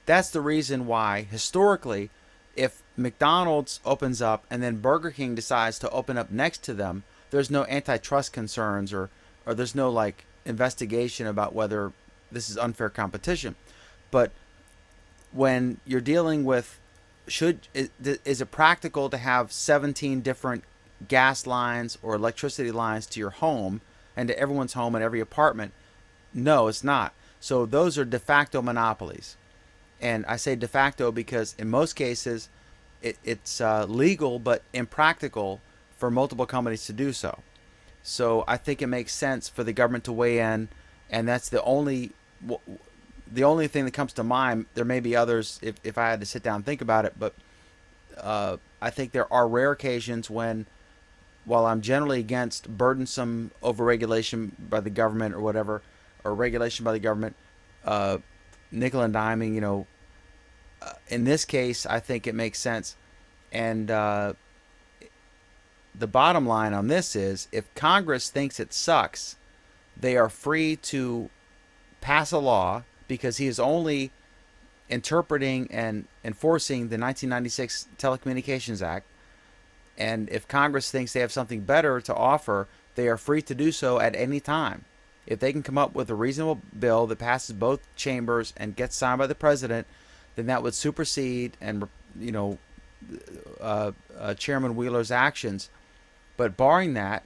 that's the reason why, historically, if McDonald's opens up and then Burger King decides to open up next to them, there's no antitrust concerns, or there's no like investigation about whether this is unfair competition. But when you're dealing with, is it practical to have 17 different gas lines or electricity lines to your home and to everyone's home and every apartment? No, it's not. So those are de facto monopolies. And I say de facto because in most cases it's legal but impractical for multiple companies to do so. So I think it makes sense for the government to weigh in, and that's the only thing that comes to mind. There may be others if I had to sit down and think about it, but I think there are rare occasions when, while I'm generally against burdensome overregulation by the government or whatever, or regulation by the government, nickel and diming, in this case, I think it makes sense. And the bottom line on this is, if Congress thinks it sucks, they are free to pass a law, because he is only interpreting and enforcing the 1996 Telecommunications Act. And if Congress thinks they have something better to offer, they are free to do so at any time. If they can come up with a reasonable bill that passes both chambers and gets signed by the president, then that would supersede and Chairman Wheeler's actions. But barring that,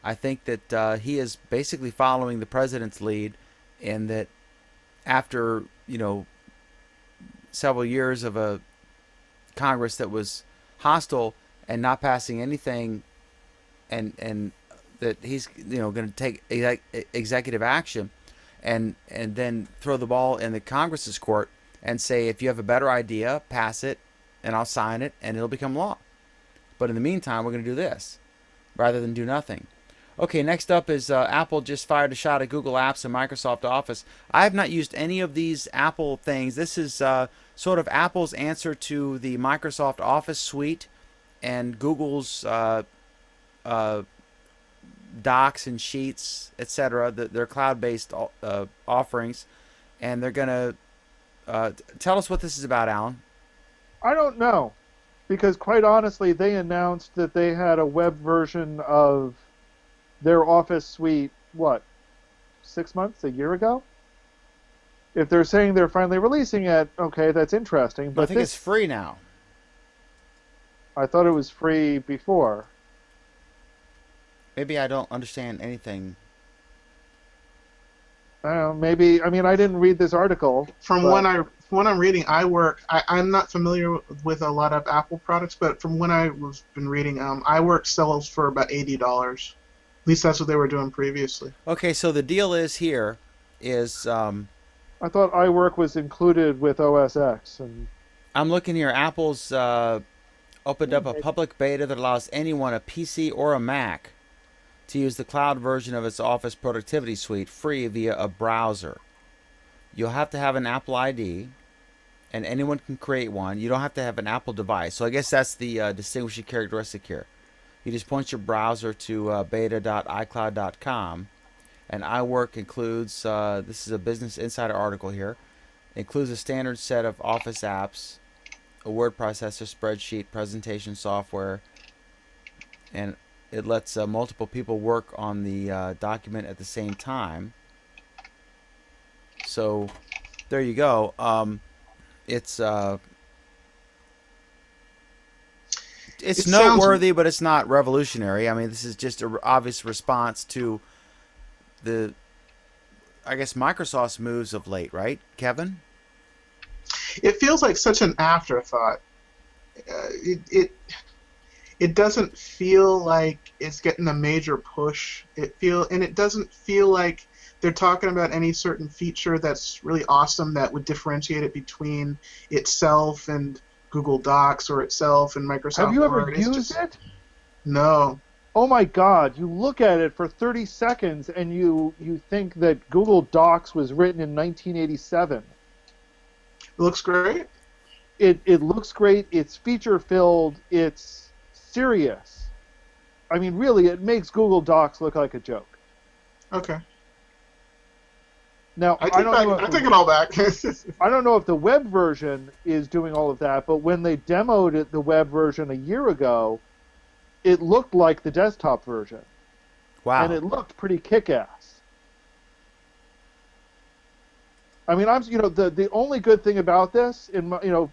I think that he is basically following the president's lead, in that after several years of a Congress that was hostile and not passing anything, and that he's going to take executive action, and then throw the ball in the Congress's court and say, if you have a better idea, pass it, and I'll sign it, and it'll become law. But in the meantime, we're going to do this, rather than do nothing. Okay, next up is Apple just fired a shot at Google Apps and Microsoft Office. I have not used any of these Apple things. This is sort of Apple's answer to the Microsoft Office suite and Google's Docs and Sheets, etc. Their cloud-based offerings. And they're going to tell us what this is about, Alan. I don't know, because quite honestly, they announced that they had a web version of their Office suite, 6 months, a year ago? If they're saying they're finally releasing it, okay, that's interesting. But I think it's free now. I thought it was free before. Maybe I don't understand anything. Maybe. I mean, I didn't read this article. From but- when I'm reading, I'm not familiar with a lot of Apple products, but from when I was been reading, iWork sells for about $80. At least that's what they were doing previously. Okay, so the deal is here is I thought iWork was included with OS X, and I'm looking here. Apple's opened up a public beta that allows anyone, a PC or a Mac, to use the cloud version of its Office Productivity Suite free via a browser. You'll have to have an Apple ID, and anyone can create one. You don't have to have an Apple device. So I guess that's the distinguishing characteristic here. You just point your browser to beta.icloud.com, and iWork includes, this is a Business Insider article here, includes a standard set of Office apps, a word processor, spreadsheet, presentation software, and it lets multiple people work on the document at the same time. So there you go. It's It sounds- noteworthy, but it's not revolutionary. I mean, this is just an obvious response to the, I guess, Microsoft's moves of late, right, Kevin? It feels like such an afterthought. It doesn't feel like it's getting a major push. It doesn't feel like they're talking about any certain feature that's really awesome that would differentiate it between itself and Google Docs or itself and Microsoft have you ever Word. It's used just- it? No. Oh my God! You look at it for 30 seconds, and you think that Google Docs was written in 1987. It looks great. It looks great. It's feature filled. It's serious. I mean, really, it makes Google Docs look like a joke. Okay. Now, I take it all back. I don't know if the web version is doing all of that, but when they demoed it, the web version a year ago, it looked like the desktop version, Wow. and it looked pretty kick-ass. I mean, the only good thing about this,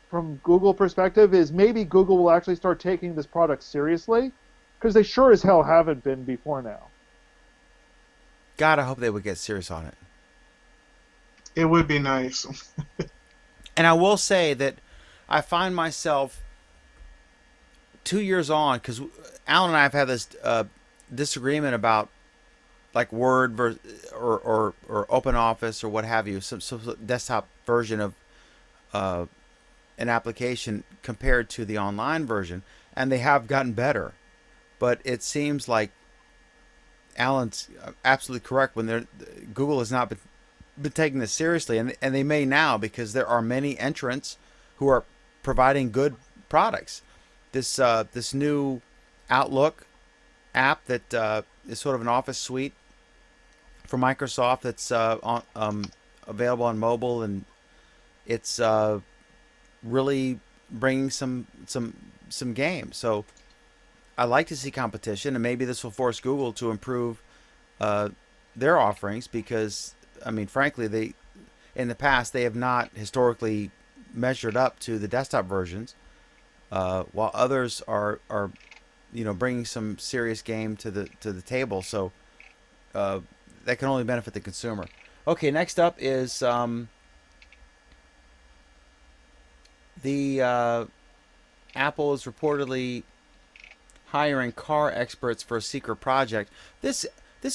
from Google perspective, is maybe Google will actually start taking this product seriously, because they sure as hell haven't been before now. God, I hope they would get serious on it. It would be nice. And I will say that I find myself 2 years on, because Alan and I have had this disagreement about like Word or Open Office or what have you, some desktop version of an application compared to the online version, and they have gotten better. But it seems like Alan's absolutely correct when Google has not been taking this seriously, and they may now, because there are many entrants who are providing good products. This new Outlook app that is sort of an office suite for Microsoft that's available on mobile, and it's really bringing some game. So I like to see competition, and maybe this will force Google to improve their offerings, because I mean, frankly, in the past they have not historically measured up to the desktop versions, while others are bringing some serious game to the table. So that can only benefit the consumer. Okay, next up is the Apple is reportedly hiring car experts for a secret project. This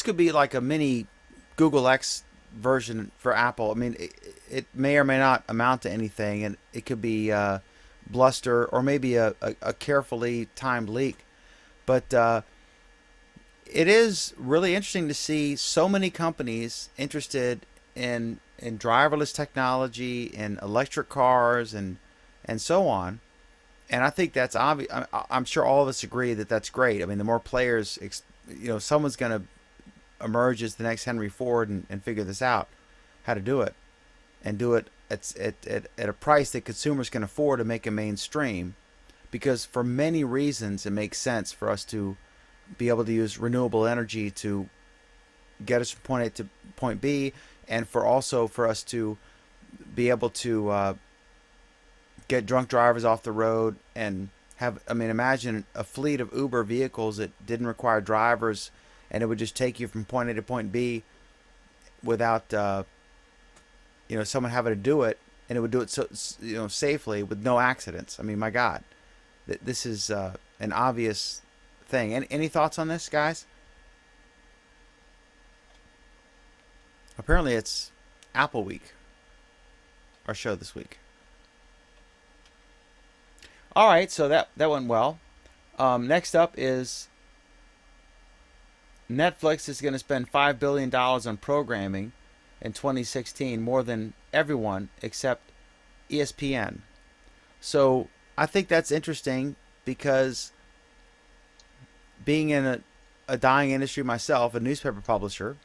could be like a mini Google X version for Apple. I mean, it may or may not amount to anything, and it could be bluster or maybe a carefully timed leak. But it is really interesting to see so many companies interested in driverless technology, in electric cars, and so on. And I think that's obvious. I'm sure all of us agree that that's great. I mean, the more players, someone's going to emerge as the next Henry Ford and figure this out, how to do it, and do it at a price that consumers can afford to make it mainstream. Because for many reasons, it makes sense for us to be able to use renewable energy to get us from point A to point B, and for us to be able to get drunk drivers off the road and imagine a fleet of Uber vehicles that didn't require drivers, and it would just take you from point A to point B without someone having to do it, and it would do it so safely with no accidents. I mean, my God, this is an obvious thing. Any thoughts on this, guys? Apparently, it's Apple Week. Our show this week. All right, so that went well. Next up is Netflix is going to spend $5 billion on programming in 2016, more than everyone except ESPN. So I think that's interesting because being in a dying industry myself, a newspaper publisher,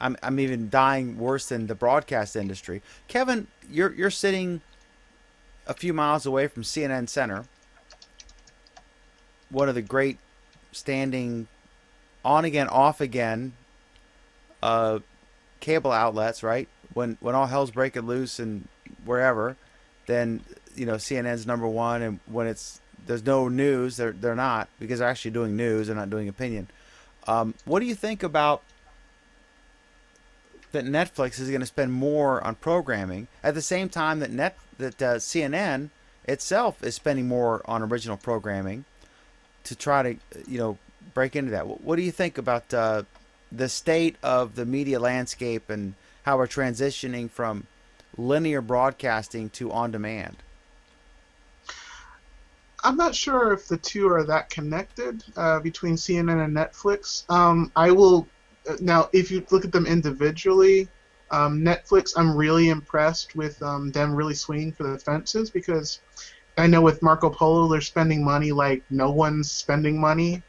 I'm even dying worse than the broadcast industry. Kevin, you're sitting a few miles away from CNN Center, one of the great standing on again, off again cable outlets, right? When all hell's breaking loose and wherever, then CNN's number one, and when there's no news, they're not, because they're actually doing news and not doing opinion. What do you think about that Netflix is going to spend more on programming at the same time that CNN itself is spending more on original programming to try to break into that? What do you think about the state of the media landscape and how we're transitioning from linear broadcasting to on demand? I'm not sure if the two are that connected between CNN and Netflix. I will now, if you look at them individually, Netflix, I'm really impressed with them really swinging for the fences, because I know with Marco Polo they're spending money like no one's spending money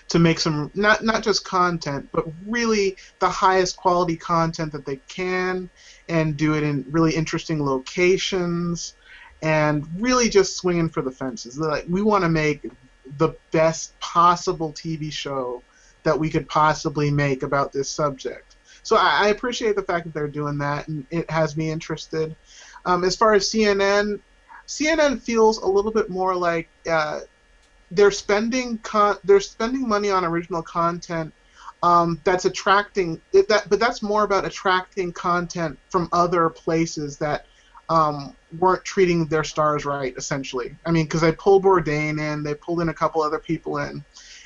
to make some not just content, but really the highest quality content that they can, and do it in really interesting locations, and really just swinging for the fences. They're like, we want to make the best possible TV show that we could possibly make about this subject. So I appreciate the fact that they're doing that, and it has me interested. As far as CNN feels a little bit more like they're spending money on original content that's attracting but that's more about attracting content from other places that weren't treating their stars right, essentially. I mean, because they pulled Bourdain in, they pulled in a couple other people in,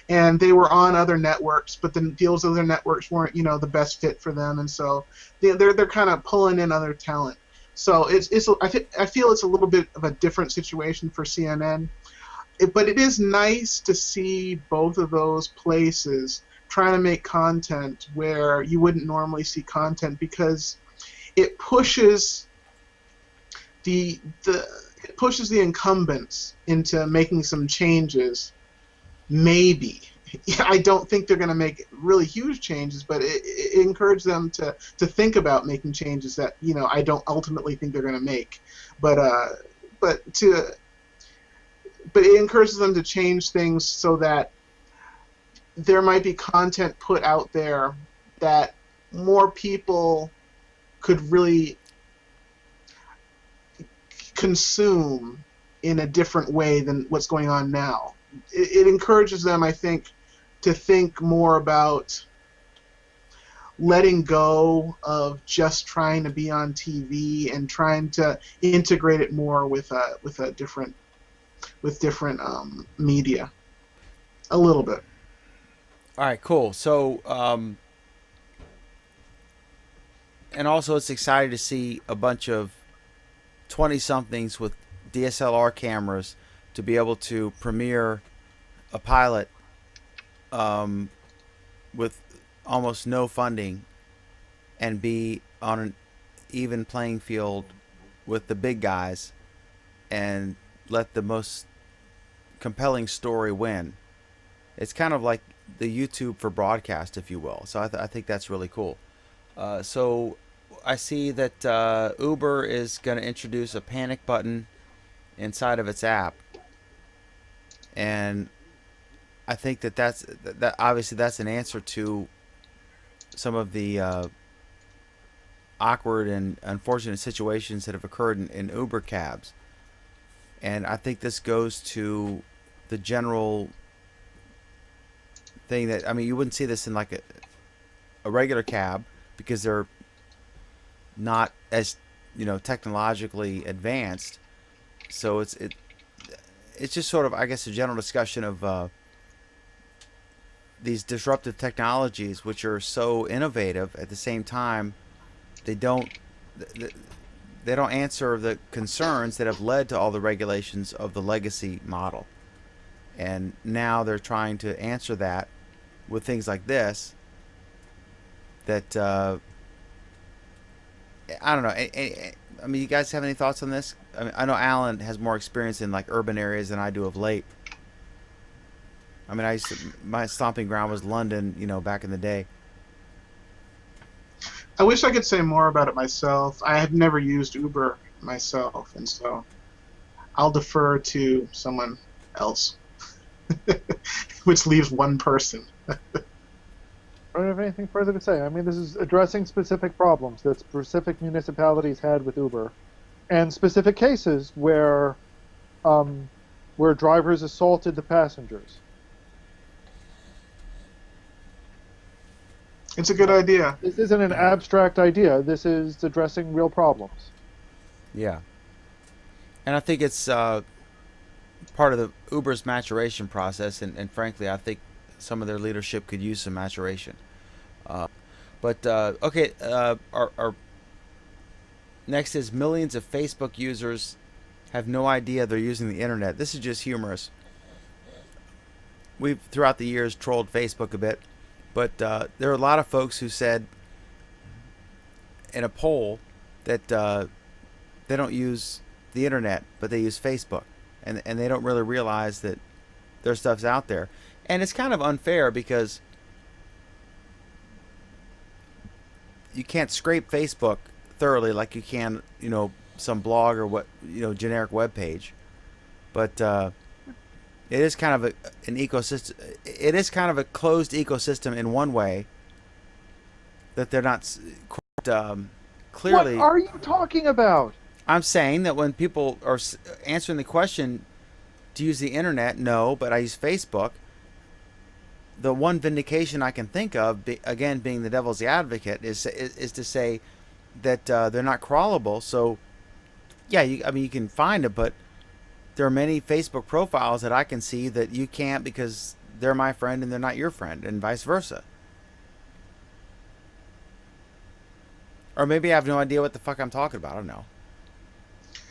and they were on other networks, but the deals of other networks weren't, the best fit for them, and so they're kind of pulling in other talent. So I feel it's a little bit of a different situation for CNN, but it is nice to see both of those places trying to make content where you wouldn't normally see content, because it pushes the incumbents into making some changes. Maybe. I don't think they're going to make really huge changes, but it encourages them to think about making changes that I don't ultimately think they're going to make. But it encourages them to change things so that there might be content put out there that more people could really consume in a different way than what's going on now. It encourages them, I think, to think more about letting go of just trying to be on TV and trying to integrate it more with different media, a little bit. All right, cool. So, and also it's exciting to see a bunch of 20-somethings with DSLR cameras to be able to premiere a pilot with almost no funding and be on an even playing field with the big guys and let the most compelling story win. It's kind of like the YouTube for broadcast, if you will. So I think that's really cool. So I see that Uber is going to introduce a panic button inside of its app, and I think that obviously that's an answer to some of the awkward and unfortunate situations that have occurred in Uber cabs. And I think this goes to the general thing that, I mean, you wouldn't see this in like a regular cab because they're not as technologically advanced. So it's just sort of, I guess, a general discussion of these disruptive technologies, which are so innovative. At the same time, they don't they don't answer the concerns that have led to all the regulations of the legacy model. And now they're trying to answer that with things like this. That I don't know. I mean, you guys have any thoughts on this? I mean, I know Alan has more experience in like urban areas than I do of late. I mean, my stomping ground was London, back in the day. I wish I could say more about it myself. I have never used Uber myself, and so I'll defer to someone else, which leaves one person. I don't have anything further to say. I mean, this is addressing specific problems that specific municipalities had with Uber, and specific cases where drivers assaulted the passengers. It's a good idea. This isn't an abstract idea. This is addressing real problems. Yeah. And I think it's part of the Uber's maturation process, and frankly, I think some of their leadership could use some maturation. Okay, our next is millions of Facebook users have no idea they're using the internet. This is just humorous. We've, throughout the years, trolled Facebook a bit, but there are a lot of folks who said in a poll that they don't use the internet, but they use Facebook, and they don't really realize that their stuff's out there. And it's kind of unfair because you can't scrape Facebook thoroughly like you can, some blog or generic web page. But it is kind of an ecosystem. It is kind of a closed ecosystem in one way that they're not clearly. What are you talking about? I'm saying that when people are answering the question, to use the internet, no, but I use Facebook. The one vindication I can think of, again being the devil's advocate, is to say that they're not crawlable. So, yeah, you can find it, but there are many Facebook profiles that I can see that you can't because they're my friend and they're not your friend, and vice versa. Or maybe I have no idea what the fuck I'm talking about. I don't know.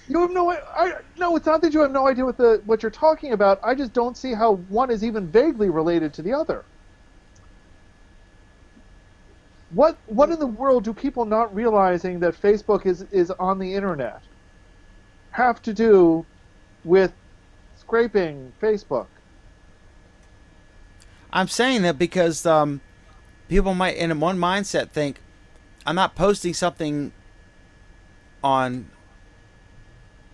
You have no. No, it's not that you have no idea what you're talking about. I just don't see how one is even vaguely related to the other. What in the world do people not realizing that Facebook is on the internet have to do with scraping Facebook? I'm saying that because people might, in one mindset, think I'm not posting something on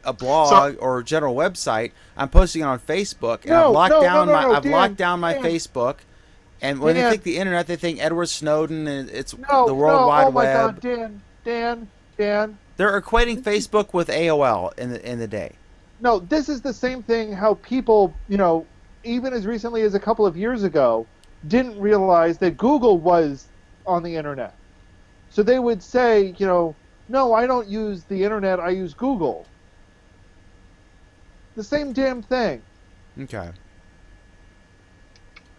a blog or a general website. I'm posting it on Facebook, and I've locked down my Facebook. And when they think the internet, they think Edward Snowden and it's the World Wide Web. Oh my God, Dan. They're equating Facebook with AOL in the day. No, this is the same thing. How people, even as recently as a couple of years ago, didn't realize that Google was on the internet. So they would say, no, I don't use the internet. I use Google. The same damn thing. Okay.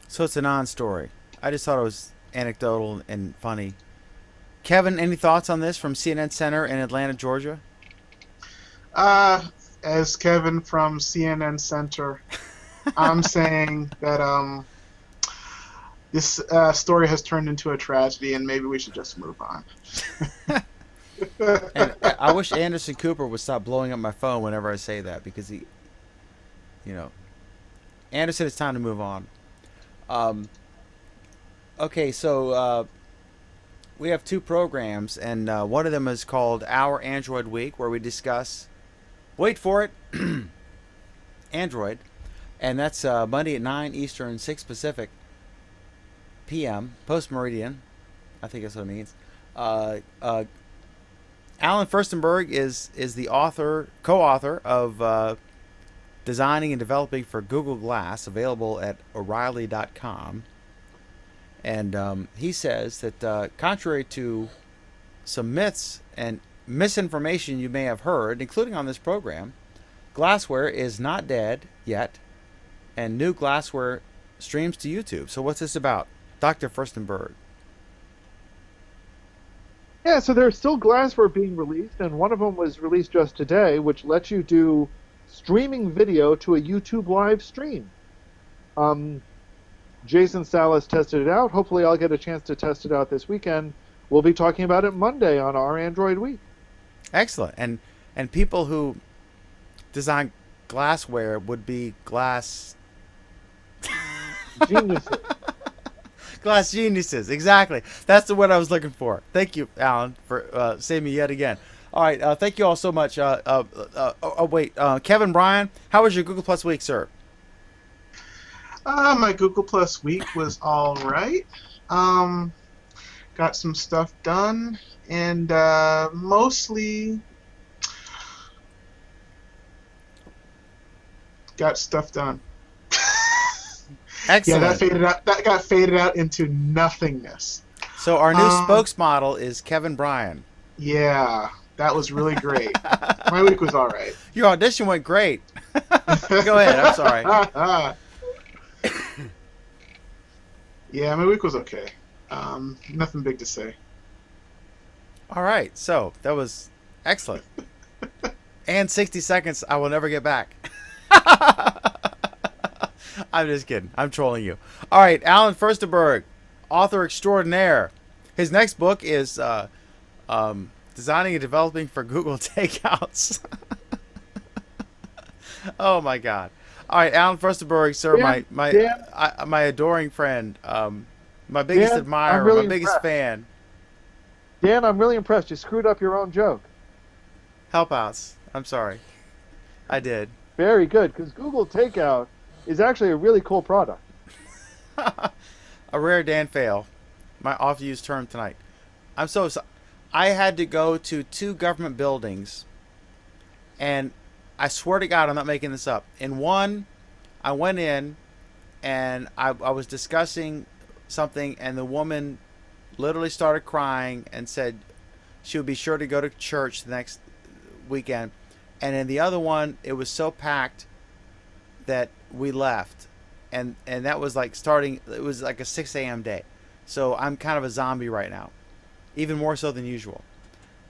So it's a non-story. I just thought it was anecdotal and funny. Kevin, any thoughts on this from CNN Center in Atlanta, Georgia? As Kevin from CNN Center, I'm saying that this story has turned into a tragedy, and maybe we should just move on. And I wish Anderson Cooper would stop blowing up my phone whenever I say that, because he, Anderson, it's time to move on. Okay, so we have two programs, and one of them is called Our Android Week, where we discuss, wait for it, Android, and that's Monday at 9 Eastern, 6 Pacific p.m., post-meridian. I think that's what it means. Alan Furstenberg is the co-author of Designing and Developing for Google Glass, available at O'Reilly.com. And he says that contrary to some myths and misinformation you may have heard, including on this program, glassware is not dead yet, and new glassware streams to YouTube. So what's this about, Dr. Furstenberg? Yeah, so there's still glassware being released, and one of them was released just today, which lets you do streaming video to a YouTube live stream. Jason Salas tested it out. Hopefully I'll get a chance to test it out this weekend. We'll be talking about it Monday on our Android Week. Excellent. And people who design glassware would be glass Geniuses. glass geniuses. Exactly. That's the word I was looking for. Thank you, Alan, for saving me yet again. All right. Thank you all so much. Wait, Kevin Bryan, how was your Google Plus week, sir? My Google Plus week was all right. Got some stuff done, and mostly got stuff done. Excellent. Yeah, that faded out. That got faded out into nothingness. So our new spokesmodel is Kevin Bryan. Yeah, that was really great. My week was all right. Your audition went great. Go ahead. I'm sorry. Yeah, my week was okay. Nothing big to say. All right. So that was excellent. And 60 seconds I will never get back. I'm just kidding. I'm trolling you. All right. Alan Furstenberg, author extraordinaire. His next book is Designing and Developing for Google Takeouts. Oh, my God. All right, Alan Furstenberg, sir, my adoring friend, my biggest Dan, admirer, I'm really my biggest fan. Dan, I'm really impressed. You screwed up your own joke. Help outs. I'm sorry. I did. Very good, because Google Takeout is actually a really cool product. A rare Dan fail. My oft-used term tonight. I'm so sorry. I had to go to 2 government buildings, and I swear to God, I'm not making this up. In one, I went in, and I was discussing something, and the woman literally started crying and said she would be sure to go to church the next weekend. And in the other one, it was so packed that we left. And that was like it was like a 6 a.m. day. So I'm kind of a zombie right now, even more so than usual.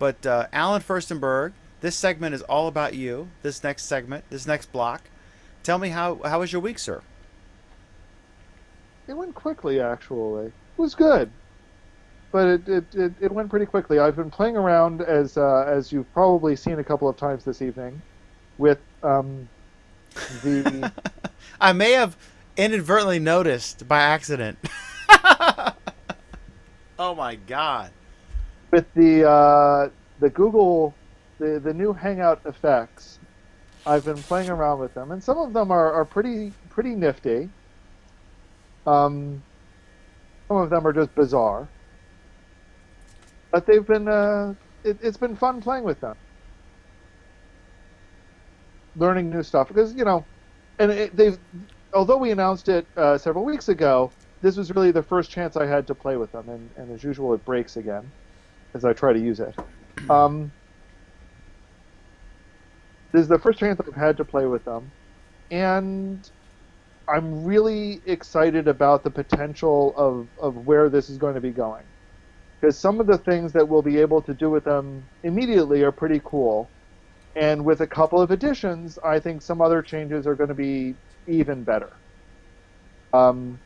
But Alan Furstenberg, this segment is all about you. This next segment, this next block. Tell me how was your week, sir? It went quickly, actually. It was good, but it went pretty quickly. I've been playing around, as you've probably seen a couple of times this evening, with the. I may have inadvertently noticed by accident. Oh my God! With the Google, the new Hangout effects. I've been playing around with them, and some of them are pretty nifty. Some of them are just bizarre, but they've been it's been fun playing with them, learning new stuff because and although we announced it several weeks ago, this was really the first chance I had to play with them, and as usual it breaks again as I try to use it. This is the first chance I've had to play with them, and I'm really excited about the potential of where this is going to be going. Because some of the things that we'll be able to do with them immediately are pretty cool. And with a couple of additions, I think some other changes are going to be even better. And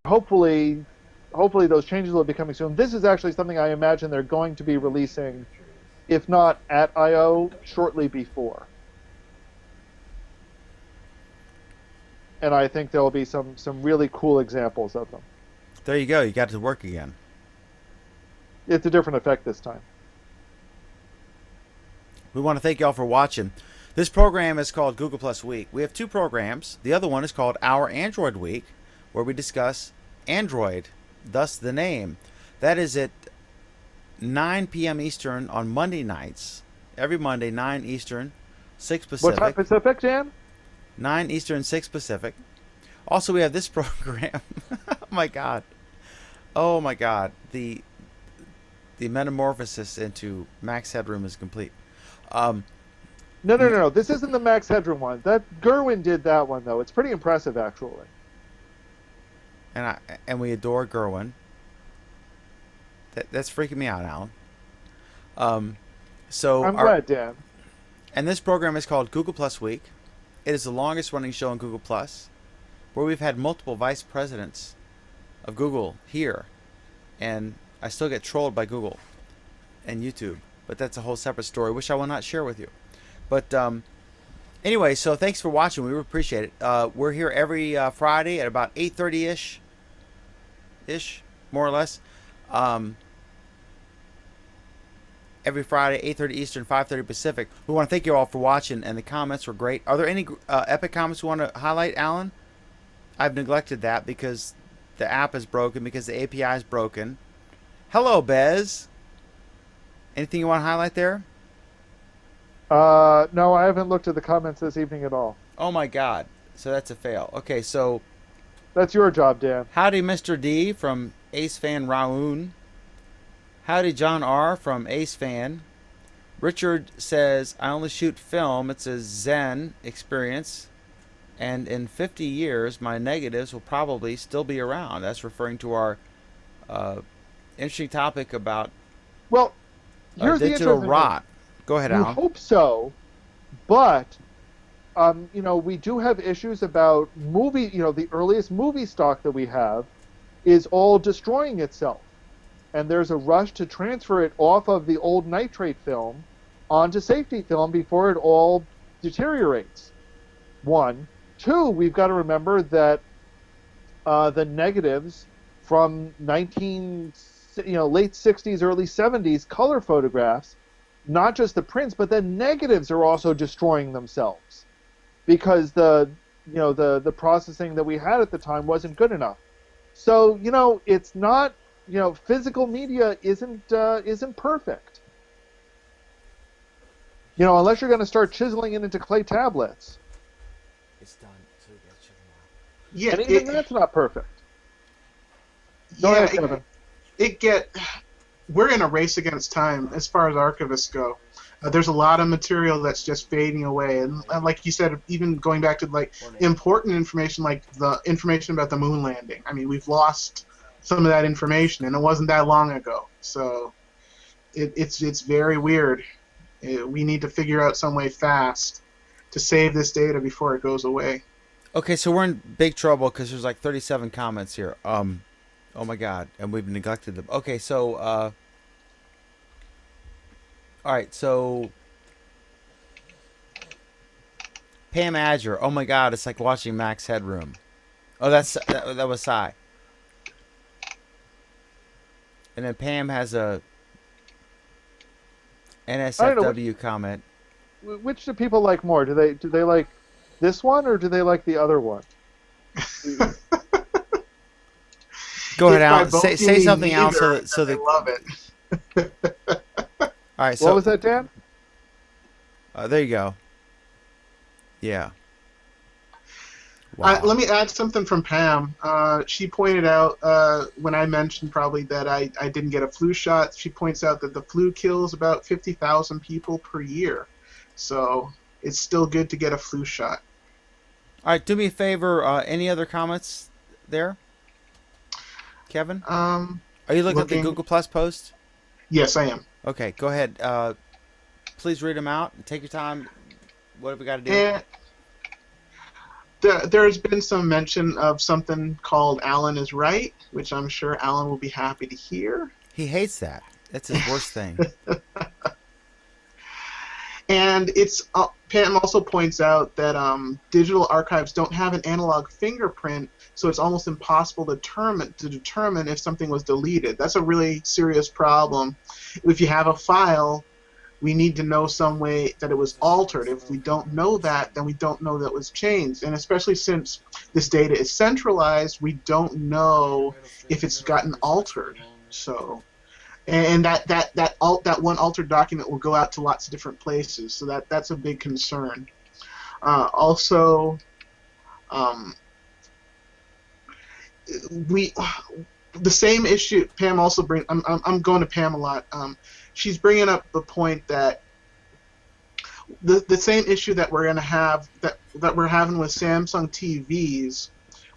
hopefully those changes will be coming soon. This is actually something I imagine they're going to be releasing, if not at I/O, shortly before. And I think there will be some really cool examples of them. There you go. You got to work again. It's a different effect this time. We want to thank you all for watching. This program is called Google Plus Week. We have 2 programs. The other one is called Our Android Week, where we discuss Android, thus the name. That is at 9 p.m. Eastern on Monday nights. Every Monday, 9 Eastern, 6 Pacific. What time Pacific, Dan? 9 Eastern, 6 Pacific. Also, we have this program. my god. Oh my god. The metamorphosis into Max Headroom is complete. No. This isn't the Max Headroom one. That Gerwin did that one though. It's pretty impressive actually. And we adore Gerwin. That's freaking me out, Alan. So I'm glad, Dan. And this program is called Google Plus Week. It is the longest running show on Google Plus, where we've had multiple vice presidents of Google here, and I still get trolled by Google and YouTube, but that's a whole separate story, which I will not share with you. But anyway, so thanks for watching. We appreciate it. We're here every Friday at about 8:30 ish, more or less. Every Friday, 8:30 Eastern, 5:30 Pacific. We want to thank you all for watching, and the comments were great. Are there any epic comments you want to highlight, Alan? I've neglected that because the app is broken, because the API is broken. Hello, Bez. Anything you want to highlight there? No, I haven't looked at the comments this evening at all. Oh my God. So that's a fail. Okay, so That's your job, Dan. howdy, Mr. D from Ace Fan Raoun. Howdy, John R from Ace Fan. Richard says, I only shoot film. It's a Zen experience. And in 50 years, my negatives will probably still be around. That's referring to our interesting topic about Well, here's the digital interesting rot. Go ahead, thing. You Alan. hope so, but we do have issues about movie. The earliest movie stock that we have is all destroying itself, and there's a rush to transfer it off of the old nitrate film onto safety film before it all deteriorates. One. Two, we've got to remember that the negatives from late 60s, early 70s color photographs, not just the prints, but the negatives are also destroying themselves because the processing that we had at the time wasn't good enough. So it's not physical media isn't perfect. Unless you're going to start chiseling it into clay tablets. It's done. So you Yeah, And even that's not perfect. Go yeah, ahead, Kevin. we're in a race against time as far as archivists go. There's a lot of material that's just fading away, and like you said, even going back to like important information, like the information about the moon landing. I mean, we've lost some of that information, and it wasn't that long ago. So it's very weird. We need to figure out some way fast to save this data before it goes away. Okay, so we're in big trouble because there's like 37 comments here. Oh my God, and we've neglected them. Okay, so all right, so Pam Adger. Oh my God, it's like watching Max Headroom. Oh, that was Cy. And then Pam has a NSFW comment. Which do people like more? Do they like this one or do they like the other one? Go ahead, By Alan. both Say you mean something, Alan, neither, so and that. I love it. All right, so What was that, Dan? there you go. Yeah. Wow. Let me add something from Pam. She pointed out when I mentioned probably that I didn't get a flu shot. She points out that the flu kills about 50,000 people per year, so it's still good to get a flu shot. All right, do me a favor. Any other comments there, Kevin? Are you looking at the Google Plus post? Yes, I am. Okay, go ahead. Please read them out. Take your time. What have we got to do? And there's been some mention of something called Alan is Right, which I'm sure Alan will be happy to hear. He hates that. That's his worst thing. And Pam also points out that digital archives don't have an analog fingerprint, so it's almost impossible to determine if something was deleted. That's a really serious problem. If you have a file, we need to know some way that it was altered. If we don't know that, then we don't know that it was changed. And especially since this data is centralized, we don't know if it's gotten altered. So, and that one altered document will go out to lots of different places. So that's a big concern. Also, we the same issue. Pam also bring. I'm going to Pam a lot. She's bringing up the point that the same issue that we're going to have that we're having with Samsung TVs,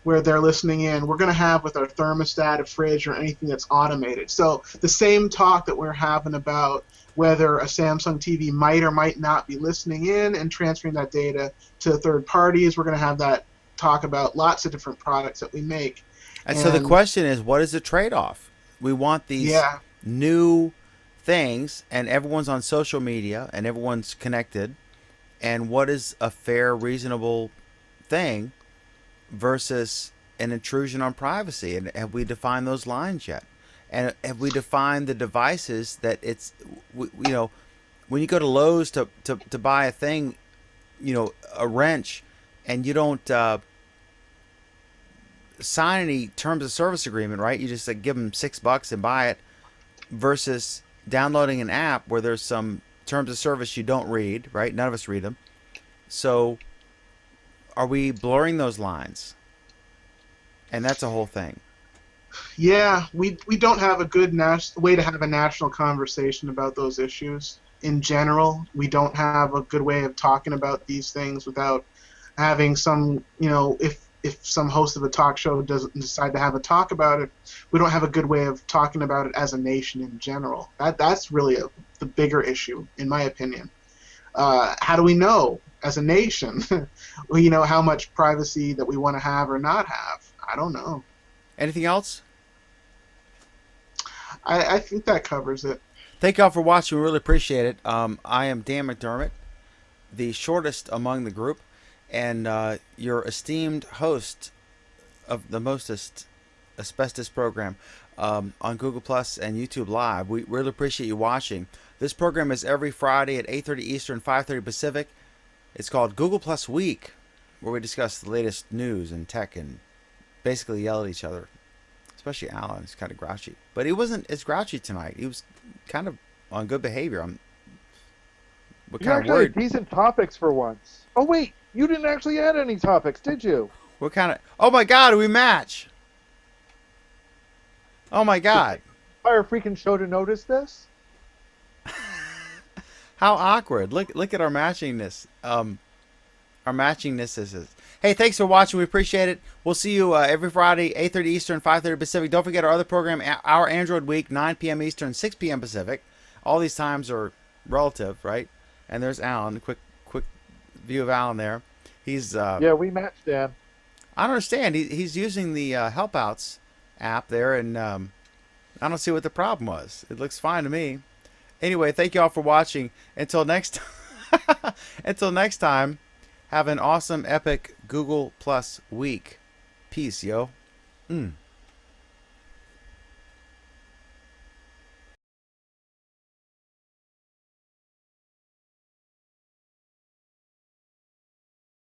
where they're listening in, we're going to have with our thermostat, a fridge, or anything that's automated. So the same talk that we're having about whether a Samsung TV might or might not be listening in and transferring that data to third parties, we're going to have that talk about lots of different products that we make. And so the question is, what is the trade-off? We want these Yeah. new things, and everyone's on social media, and everyone's connected. And what is a fair, reasonable thing versus an intrusion on privacy? And have we defined those lines yet? And have we defined the devices that it's, you know, when you go to Lowe's to buy a thing, you know, a wrench, and you don't sign any terms of service agreement, right? You just like give them $6 and buy it, versus downloading an app where there's some terms of service you don't read, right? None of us read them. So are we blurring those lines? And that's a whole thing. Yeah, we don't have a good way to have a national conversation about those issues. In general, we don't have a good way of talking about these things without having some, you know, if some host of a talk show doesn't decide to have a talk about it, we don't have a good way of talking about it as a nation in general. That's really the bigger issue, in my opinion. How do we know as a nation, well, you know, how much privacy that we want to have or not have? I don't know. Anything else? I think that covers it. Thank y'all for watching. We really appreciate it. I am Dan McDermott, the shortest among the group, and your esteemed host of the mostest asbestos program on Google Plus and YouTube Live. We really appreciate you watching. This program is every Friday at 8:30 Eastern, 5:30 Pacific. It's called Google Plus Week, where we discuss the latest news and tech and basically yell at each other. Especially Alan. He's kind of grouchy. But he wasn't as grouchy tonight. He was kind of on good behavior. We're You kind of actually worried. had decent topics for once. Oh wait, you didn't actually add any topics, did you? We're kind of... Oh my God, we match. Oh my God. Fire freaking show to notice this? How awkward. Look at our matchingness. Our matchingness is... Hey, thanks for watching. We appreciate it. We'll see you every Friday, 8:30 Eastern, 5:30 Pacific. Don't forget our other program, Our Android Week, 9 p.m. Eastern, 6 p.m. Pacific. All these times are relative, right? And there's Alan. Quick view of Alan there. He's... Yeah, we matched, Dan. I don't understand. He's using the Helpouts app there, and I don't see what the problem was. It looks fine to me. Anyway, thank you all for watching. Until next time, have an awesome, epic Google Plus week. Peace, yo.